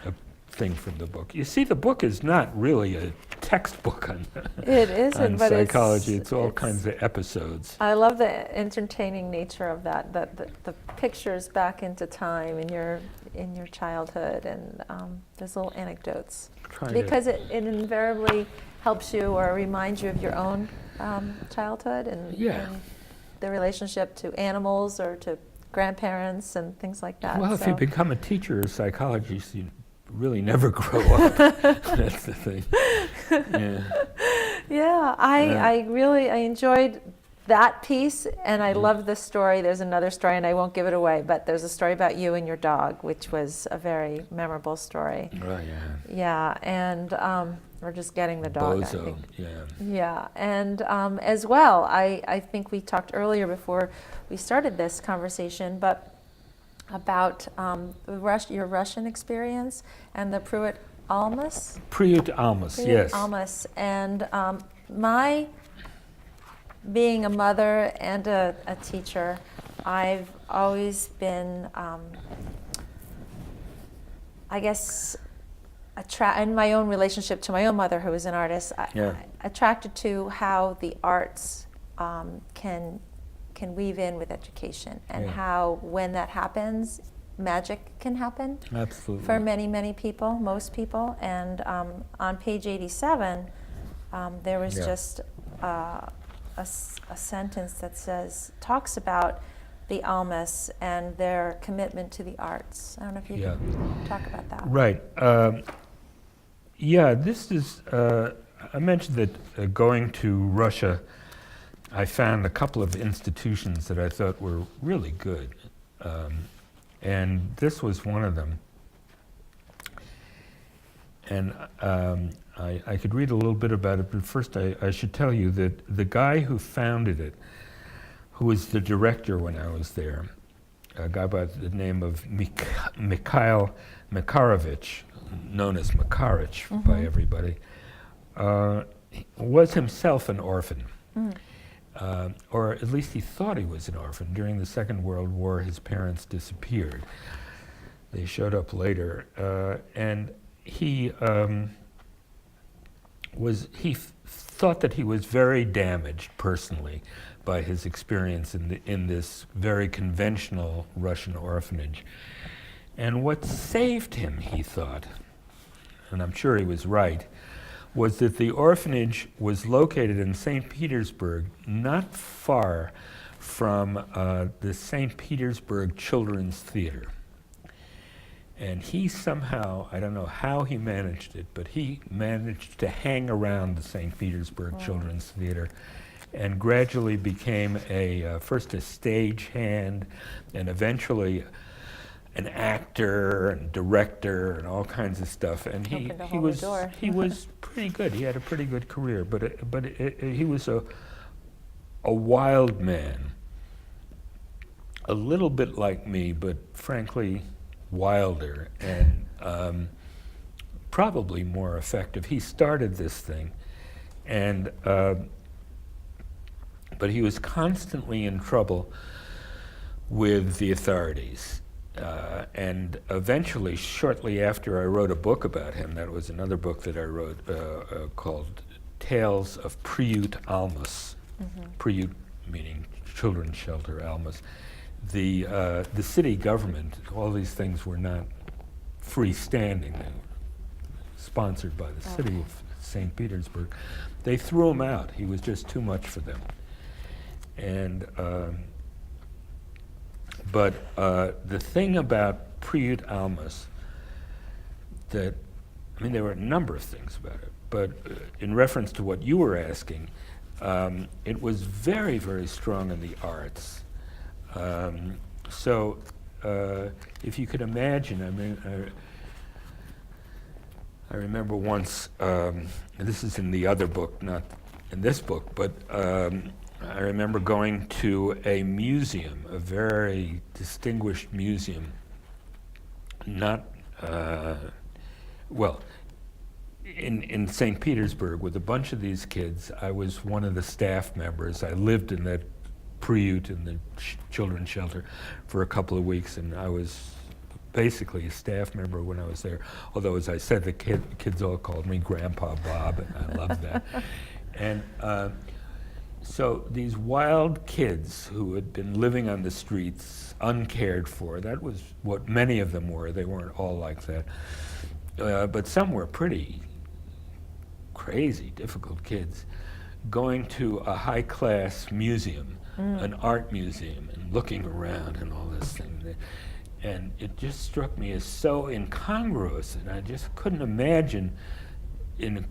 a thing from the book. You see, the book is not really a textbook on, It isn't, on but psychology. It's all kinds of episodes. I love the entertaining nature of that. The pictures back into time in your childhood, and there's little anecdotes because it invariably helps you or reminds you of your own childhood and the relationship to animals or to grandparents and things like that. Well, if you become a teacher of psychology, you really never grow up. That's the thing. Yeah. I enjoyed that piece, and I love the story. There's another story, and I won't give it away, but there's a story about you and your dog, which was a very memorable story. Oh, yeah. Yeah, and we're just getting the dog, Bozo, I think. yeah. Yeah, and as well, I think we talked earlier before we started this conversation, but about your Russian experience and the Pruitt Almas. Pruitt Almas, yes. Almas, and my being a mother and a teacher, I've always been, I guess, in my own relationship to my own mother, who was an artist, attracted to how the arts can weave in with education, and how when that happens, magic can happen. Absolutely. For many, many people, most people. And on page 87, there was just a sentence that talks about the Almas and their commitment to the arts. I don't know if you can talk about that. Right. This is, I mentioned that going to Russia, I found a couple of institutions that I thought were really good. And this was one of them. And I could read a little bit about it, but first I should tell you that the guy who founded it, who was the director when I was there, a guy by the name of Mikhail Makarovich, known as Makarich by everybody, was himself an orphan. Or at least he thought he was an orphan. During the Second World War, his parents disappeared. They showed up later, and he thought that he was very damaged personally by his experience in this very conventional Russian orphanage. And what saved him, he thought, and I'm sure he was right, was that the orphanage was located in St. Petersburg, not far from the St. Petersburg Children's Theater. And he somehow, I don't know how he managed it, but he managed to hang around the St. Petersburg Children's Theater and gradually became first a stagehand and eventually an actor and director and all kinds of stuff. And he was pretty good. He had a pretty good career, but he was a wild man, a little bit like me, but frankly wilder and probably more effective. He started this thing, and but he was constantly in trouble with the authorities. And eventually, shortly after I wrote a book about him, that was another book that I wrote called Tales of Pruitt Almas, Pruitt meaning children's shelter, Almas. the city government, all these things were not freestanding. They were sponsored by the city of St. Petersburg. They threw him out. He was just too much for them. And but the thing about Priut Almas that, I mean, there were a number of things about it, but in reference to what you were asking, it was very, very strong in the arts. So if you could imagine, I mean, I remember once, and this is in the other book, not in this book, but I remember going to a museum, a very distinguished museum, not, well, in St. Petersburg with a bunch of these kids. I was one of the staff members. I lived in that Priut in the children's shelter for a couple of weeks, and I was basically a staff member when I was there. Although, as I said, the kids all called me Grandpa Bob, and I loved that. And so these wild kids who had been living on the streets, uncared for, that was what many of them were. They weren't all like that. But some were pretty crazy, difficult kids, going to a high-class museum, an art museum, and looking around and all this thing. And it just struck me as so incongruous, and I just couldn't imagine in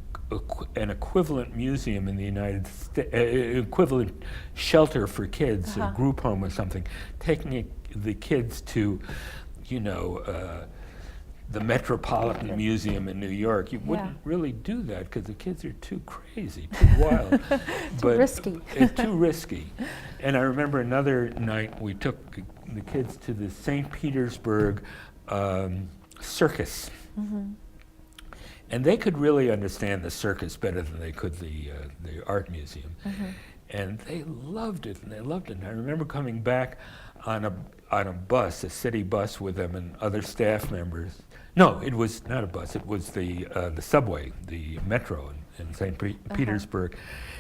an equivalent museum in the United States, equivalent shelter for kids, a group home or something, taking the kids to, you know, the Metropolitan Museum in New York. You wouldn't really do that because the kids are too crazy, too wild. Too risky. Too risky. And I remember another night we took the kids to the St. Petersburg circus. And they could really understand the circus better than they could the art museum. And they loved it, and they loved it. And I remember coming back on a bus, a city bus with them and other staff members. No, it was not a bus, it was the subway, the metro in St. Petersburg.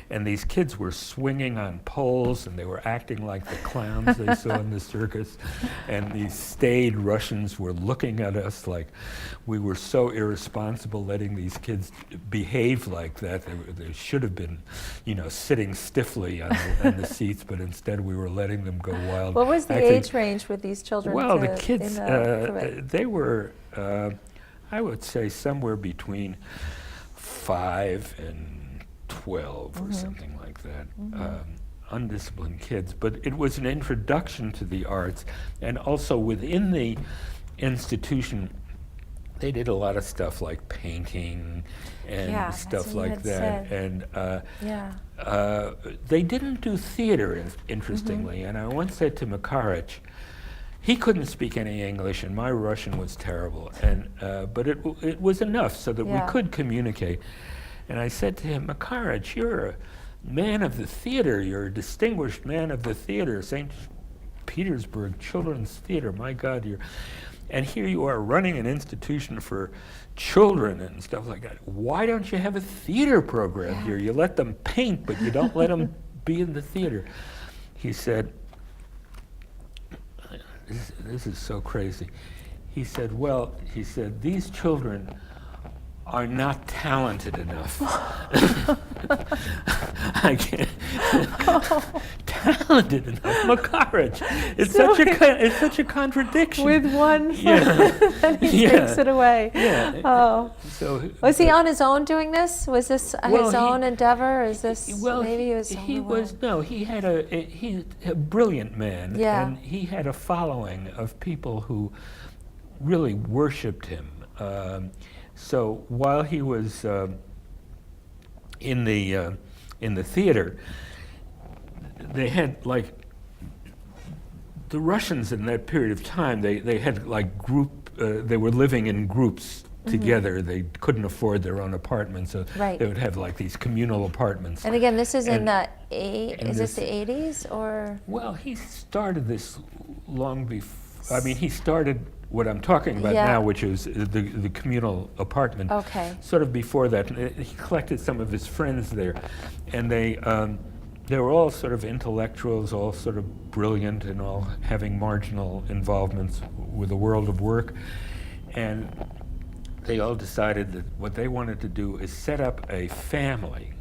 And these kids were swinging on poles, and they were acting like the clowns they saw in the circus. And these staid Russians were looking at us like we were so irresponsible letting these kids behave like that. They should have been, you know, sitting stiffly on the seats, but instead we were letting them go wild. What was the age range with these children? Well, the kids, they were, I would say, somewhere between 5 and 12 or something like that. Undisciplined kids, but it was an introduction to the arts, and also within the institution they did a lot of stuff like painting and stuff like that. And they didn't do theater, interestingly. And I once said to Makarich, he couldn't speak any English, and my Russian was terrible. And but it was enough so that we could communicate. And I said to him, Makarich, you're a man of the theater. You're a distinguished man of the theater, St. Petersburg Children's Theater. My God, you're... And here you are running an institution for children and stuff like that. Why don't you have a theater program here? You let them paint, but you don't let them be in the theater. He said, this is so crazy. He said, well, he said, these children are not talented enough. I can't. Talented enough, Makarich. It's So it's such a contradiction. With one foot, and he takes it away. Yeah. Oh. So Was he on his own doing this? Was this his own endeavor? Is this well, maybe he was? he had he's a brilliant man, Yeah. and he had a following of people who really worshipped him. So while he was in the theater, they had like the Russians in that period of time. They had like they were living in groups together. They couldn't afford their own apartments, so they would have like these communal apartments. And again, this is in the is this the 80s or? Well, he started this long before. I mean, he started what I'm talking about now, which is the communal apartment. Okay. Sort of before that, he collected some of his friends there, and they they were all sort of intellectuals, all sort of brilliant and all having marginal involvements with the world of work. And they all decided that what they wanted to do is set up a family,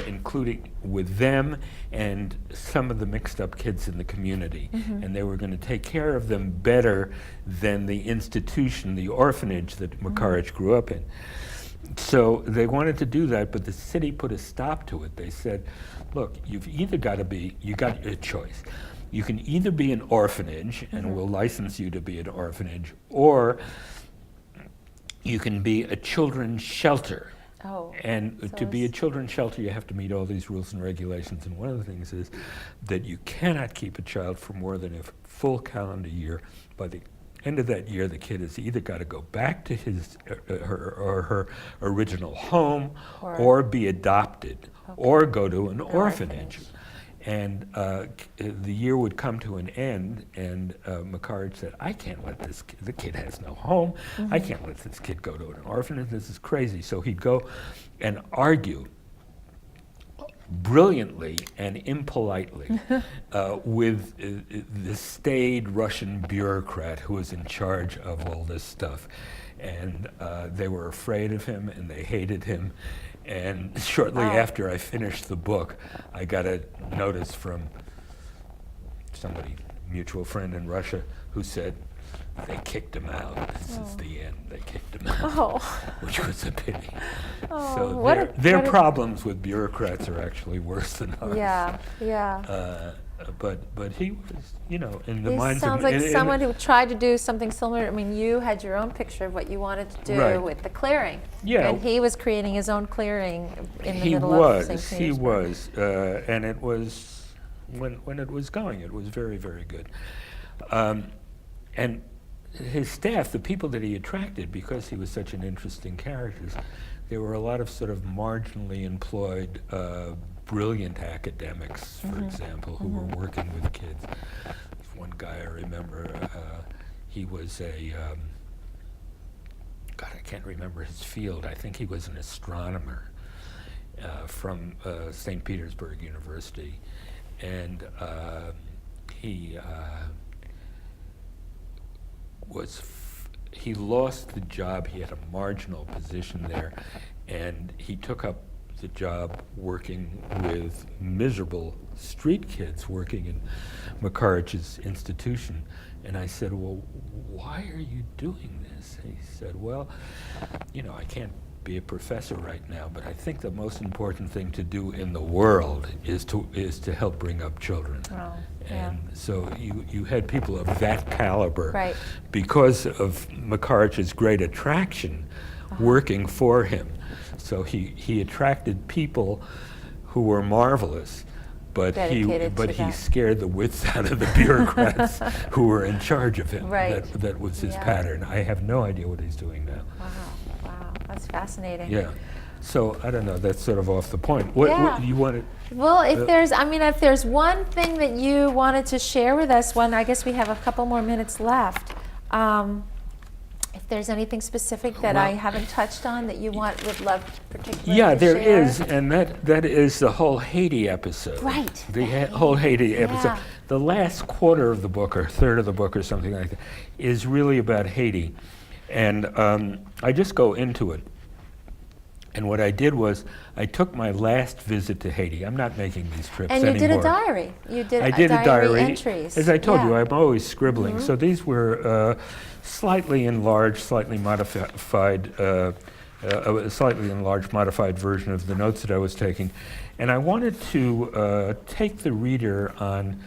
including with them and some of the mixed up kids in the community. And they were going to take care of them better than the institution, the orphanage that Makarich grew up in. So they wanted to do that, but the city put a stop to it. They said, look, you've either got to be, you got a choice. You can either be an orphanage, and we'll license you to be an orphanage, or you can be a children's shelter. Oh, And so to be a children's shelter, you have to meet all these rules and regulations. And one of the things is that you cannot keep a child for more than a full calendar year. By the end of that year, the kid has either got to go back to his her original home, or be adopted, or go to an orphanage. And the year would come to an end, and Makarich said, I can't let this kid, the kid has no home, I can't let this kid go to an orphanage, this is crazy. So he'd go and argue brilliantly and impolitely with the staid Russian bureaucrat who was in charge of all this stuff. And they were afraid of him and they hated him. And shortly after I finished the book, I got a notice from somebody, mutual friend in Russia, who said, they kicked him out. This is the end. They kicked him out, which was a pity. So their problems with bureaucrats are actually worse than ours. Yeah, yeah. But he was, you know, in the He minds sounds of... like someone who tried to do something similar. I mean, you had your own picture of what you wanted to do with the clearing. Yeah. And he was creating his own clearing in the He middle of St. was, Petersburg. and it was, when it was going, it was very, very good. And his staff, the people that he attracted, because he was such an interesting character, there were a lot of sort of marginally employed, brilliant academics, for example, who were working with kids. One guy I remember, he was a, God, I can't remember his field. I think he was an astronomer from St. Petersburg University. And he he lost the job. He had a marginal position there, and he took up the job working with miserable street kids working in Makarich's institution. And I said, well, why are you doing this? And he said, well, you know, I can't be a professor right now, but I think the most important thing to do in the world is to help bring up children. Oh, and so you had people of that caliber, because of Makarich's great attraction, working for him. So he attracted people who were marvelous, but he scared the wits out of the bureaucrats who were in charge of him. That was his pattern. I have no idea what he's doing now. Wow, that's fascinating. Yeah. So I don't know. That's sort of off the point. What you wanted? Well, if there's one thing that you wanted to share with us, I guess we have a couple more minutes left. If there's anything specific that I haven't touched on that you would love particularly to there share? is, and that is the whole Haiti episode. Right. The whole Haiti episode. The last quarter of the book, or third of the book, or something like that, is really about Haiti. And I just go into it. And what I did was, I took my last visit to Haiti. I'm not making these trips anymore. And you did a diary. You did I did a diary entries. As I told you, I'm always scribbling. So these were slightly enlarged, slightly modified, a slightly enlarged, modified version of the notes that I was taking. And I wanted to take the reader on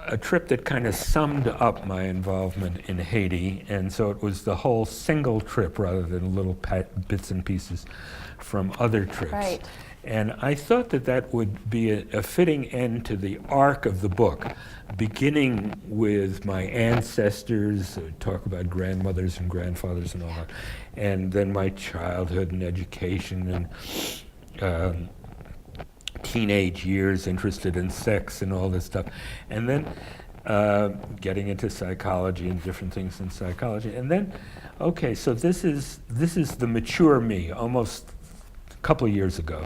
a trip that kind of summed up my involvement in Haiti, and so it was the whole single trip rather than little bits and pieces from other trips. Right. And I thought that would be a fitting end to the arc of the book, beginning with my ancestors, talk about grandmothers and grandfathers and all that, and then my childhood and education and teenage years, interested in sex and all this stuff, and then getting into psychology and different things in psychology, and then, okay, so this is the mature me, almost couple of years ago,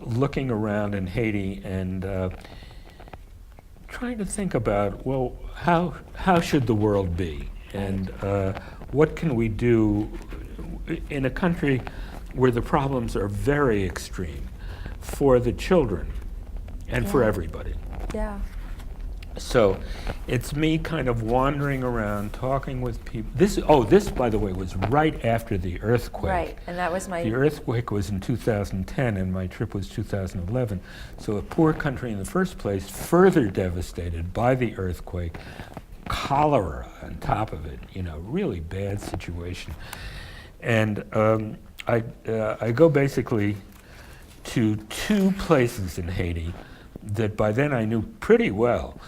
looking around in Haiti and trying to think about, well, how should the world be? And what can we do in a country where the problems are very extreme for the children and for everybody? Yeah. So it's me kind of wandering around, talking with people. This, by the way, was right after the earthquake. Right, and that was my... The earthquake was in 2010, and my trip was 2011. So a poor country in the first place, further devastated by the earthquake, cholera on top of it, really bad situation. And I go basically to two places in Haiti that by then I knew pretty well.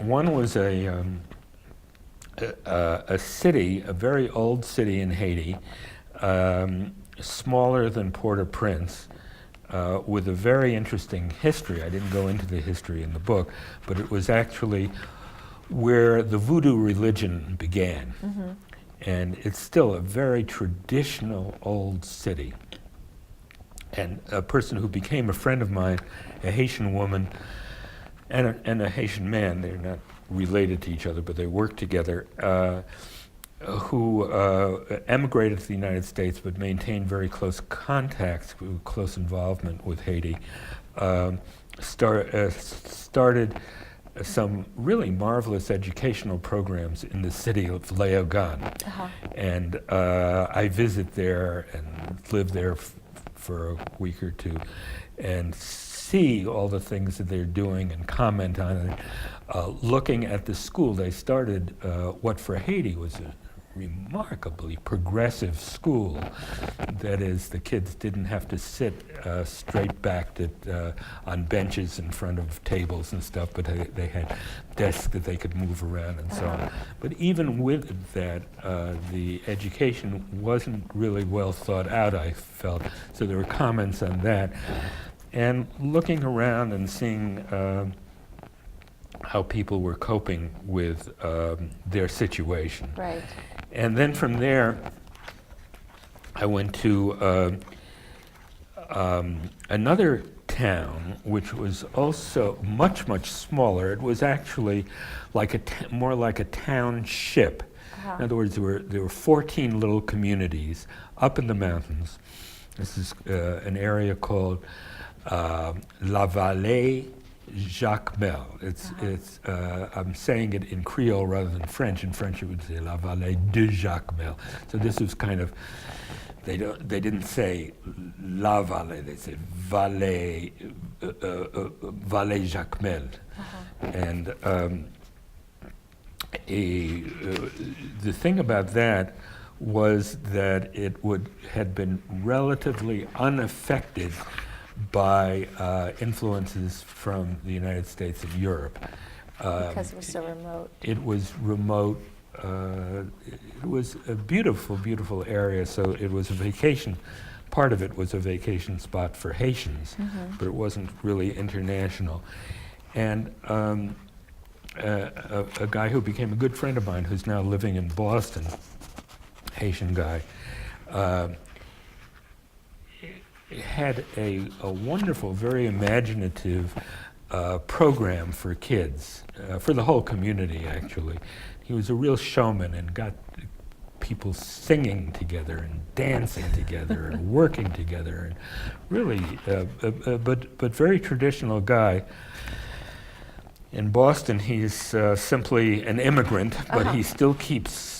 One was a city, a very old city in Haiti, smaller than Port-au-Prince, with a very interesting history. I didn't go into the history in the book, but it was actually where the voodoo religion began. Mm-hmm. And it's still a very traditional old city. And a person who became a friend of mine, a Haitian woman and a Haitian man, they're not related to each other, but they work together, who emigrated to the United States but maintained very close contacts, close involvement with Haiti, started some really marvelous educational programs in the city of Léogâne. Uh-huh. And I visit there and live there for a week or two and see all the things that they're doing and comment on it. Looking at the school, they started what for Haiti was a remarkably progressive school. That is, the kids didn't have to sit straight backed on benches in front of tables and stuff, but they had desks that they could move around and so on. But even with that, the education wasn't really well thought out, I felt. So there were comments on that. And looking around and seeing how people were coping with their situation. Right. And then from there, I went to another town, which was also much, much smaller. It was actually like more like a township. Uh-huh. In other words, there were 14 little communities up in the mountains. This is an area called La Vallée Jacmel. It's I'm saying it in Creole rather than French. In French it would say La Vallée de Jacmel. So this was kind of, they didn't say La Vallée, they said Vallée Vallée Jacmel. Uh-huh. And the thing about that was that it had been relatively unaffected by influences from the United States and Europe. Because it was so remote. It was remote. It was a beautiful, beautiful area, so it was a vacation. Part of it was a vacation spot for Haitians, mm-hmm. but it wasn't really international. And a guy who became a good friend of mine, who's now living in Boston, Haitian guy, had a wonderful, very imaginative program for kids, for the whole community, actually. He was a real showman and got people singing together and dancing together and working together, and really, but very traditional guy. In Boston, he's simply an immigrant, but he still keeps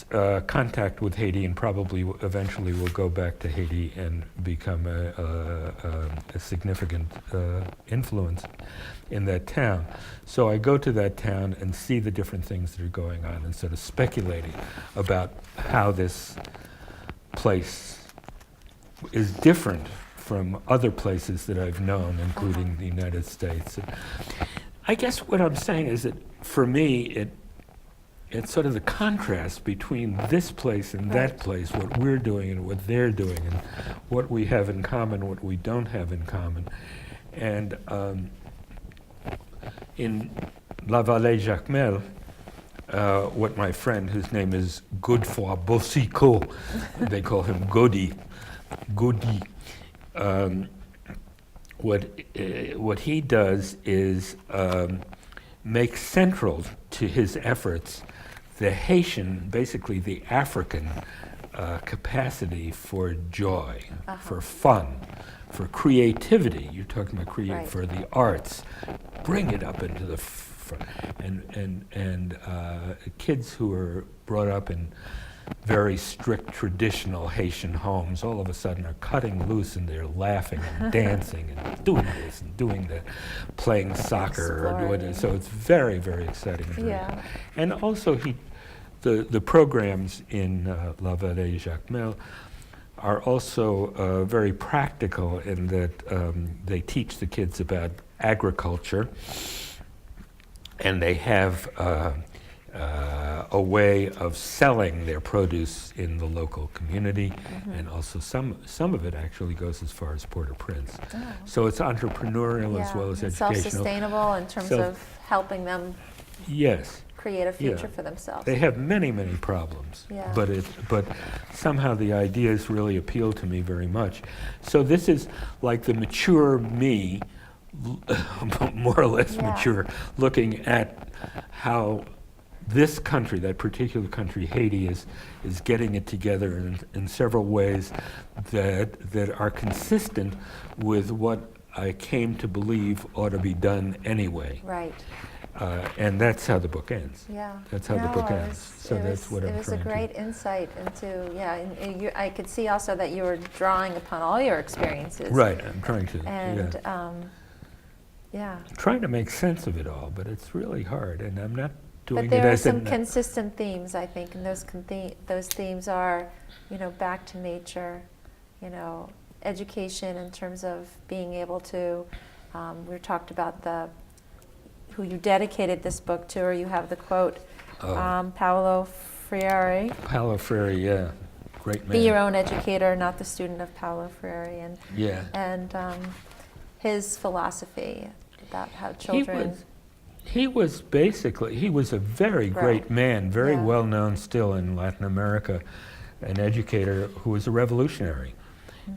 contact with Haiti and probably eventually will go back to Haiti and become a significant influence in that town. So I go to that town and see the different things that are going on and sort of speculating about how this place is different from other places that I've known, including the United States. I guess what I'm saying is that for me, it's sort of the contrast between this place and that place, what we're doing and what they're doing, and what we have in common, what we don't have in common. And in La Vallée Jacmel, what my friend, whose name is Godefroy Bossico, they call him Godi, what he does is make central to his efforts the Haitian, basically the African capacity for joy, for fun, for creativity. You're talking about Right. for the arts. Bring it up into the front. And kids who are brought up in very strict traditional Haitian homes all of a sudden are cutting loose and they're laughing and dancing and doing this and doing that, playing soccer or doing it. So it's very, very exciting. Yeah. And also the programs in La Vallée Jacmel are also very practical in that they teach the kids about agriculture, and they have a way of selling their produce in the local community, and also some of it actually goes as far as Port-au-Prince. Oh. So it's entrepreneurial as well as and educational. self-sustainable in terms Self- of helping them Yes. create a future Yeah. for themselves. They have many, many problems, Yeah. but somehow the ideas really appeal to me very much. So this is like the mature me, more or less Yeah. mature, looking at how this country, that particular country, Haiti, is getting it together in several ways that are consistent with what I came to believe ought to be done anyway. Right. And that's how the book ends. Yeah. That's how the book it ends. was- So it that's was- what I'm It was a trying to- great insight into, I could see also that you were drawing upon all your experiences. Right, I'm trying to, And, yeah. yeah. Trying to make sense of it all, but it's really hard, and I'm not doing But it there are as some an... consistent themes, I think, and those themes are, back to nature, education in terms of being able to, we talked about who you dedicated this book to, or you have the quote, Paolo Freire. Paulo Freire, yeah, great man. Be your own educator, not the student of Paulo Freire, Yeah. and his philosophy about how children. He was a very great Right. man, very Yeah. well known still in Latin America, an educator who was a revolutionary.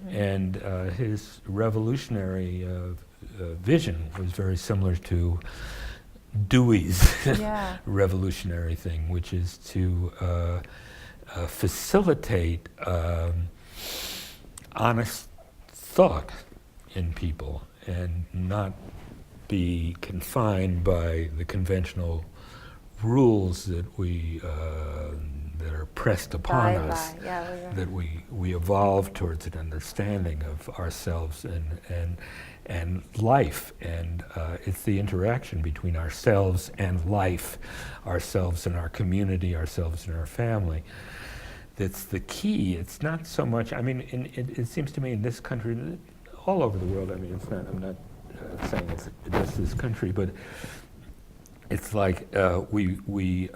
And his revolutionary vision was very similar to Dewey's Yeah. revolutionary thing, which is to facilitate honest thought in people and not be confined by the conventional rules that that are pressed upon us. That we evolve towards an understanding of ourselves and life, and it's the interaction between ourselves and life, ourselves and our community, ourselves and our family, that's the key. It's not so much, I mean, it seems to me in this country, all over the world, I mean, it's not, I'm not saying it's just this country, but it's like we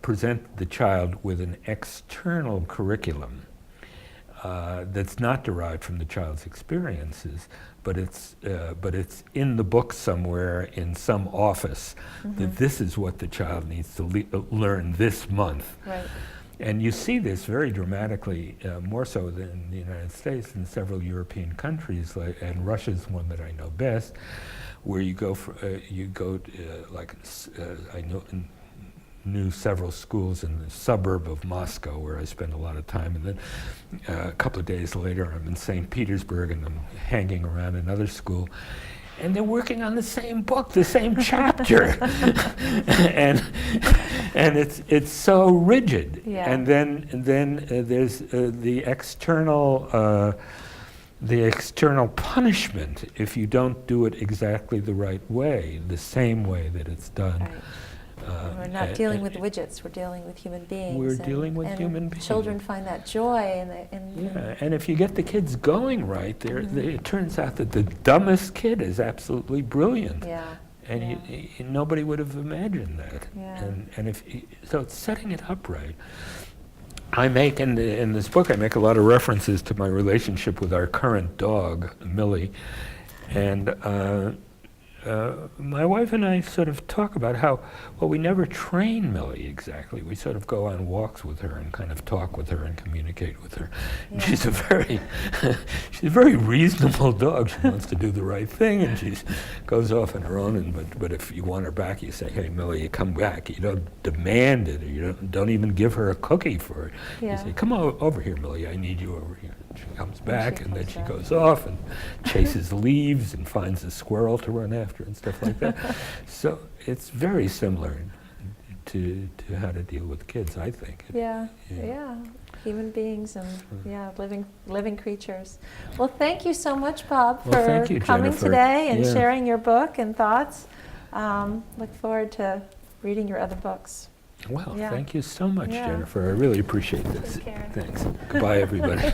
present the child with an external curriculum that's not derived from the child's experiences, but it's in the book somewhere in some office that this is what the child needs to learn this month. Right. And you see this very dramatically, more so than in the United States, in several European countries, and Russia's one that I know best, where you go I knew several schools in the suburb of Moscow where I spent a lot of time, and then a couple of days later I'm in St. Petersburg and I'm hanging around another school, and they're working on the same book, the same chapter, and it's so rigid. Yeah. And then there's the external punishment if you don't do it exactly the right way, the same way that it's done. Right. We're not dealing with widgets, we're dealing with human beings. We're dealing with and human beings. Children find that joy Yeah, and if you get the kids going right, it turns out that the dumbest kid is absolutely brilliant. Yeah. And nobody would have imagined that. Yeah. And so it's setting it up right. I make, in this book, I make a lot of references to my relationship with our current dog, Millie. And my wife and I sort of talk about how, well, we never train Millie exactly. We sort of go on walks with her and kind of talk with her and communicate with her. Yeah. She's a very, she's a very reasonable dog. She wants to do the right thing, and she goes off on her own. And but if you want her back, you say, "Hey, Millie, you come back." You don't demand it, or you don't even give her a cookie for it. Yeah. You say, "Come over here, Millie. I need you over here." And she comes back, and then she back. goes off and chases leaves and finds a squirrel to run after and stuff like that. So it's very similar to how to deal with kids, I think. Yeah, yeah. Human beings and living creatures. Well, thank you so much, Bob, Well, for thank you, coming Jennifer. today and Yeah. sharing your book and thoughts. Look forward to reading your other books. Well, Yeah. thank you so much, Yeah. Jennifer. I really appreciate this. Take care. Thanks. Goodbye, everybody.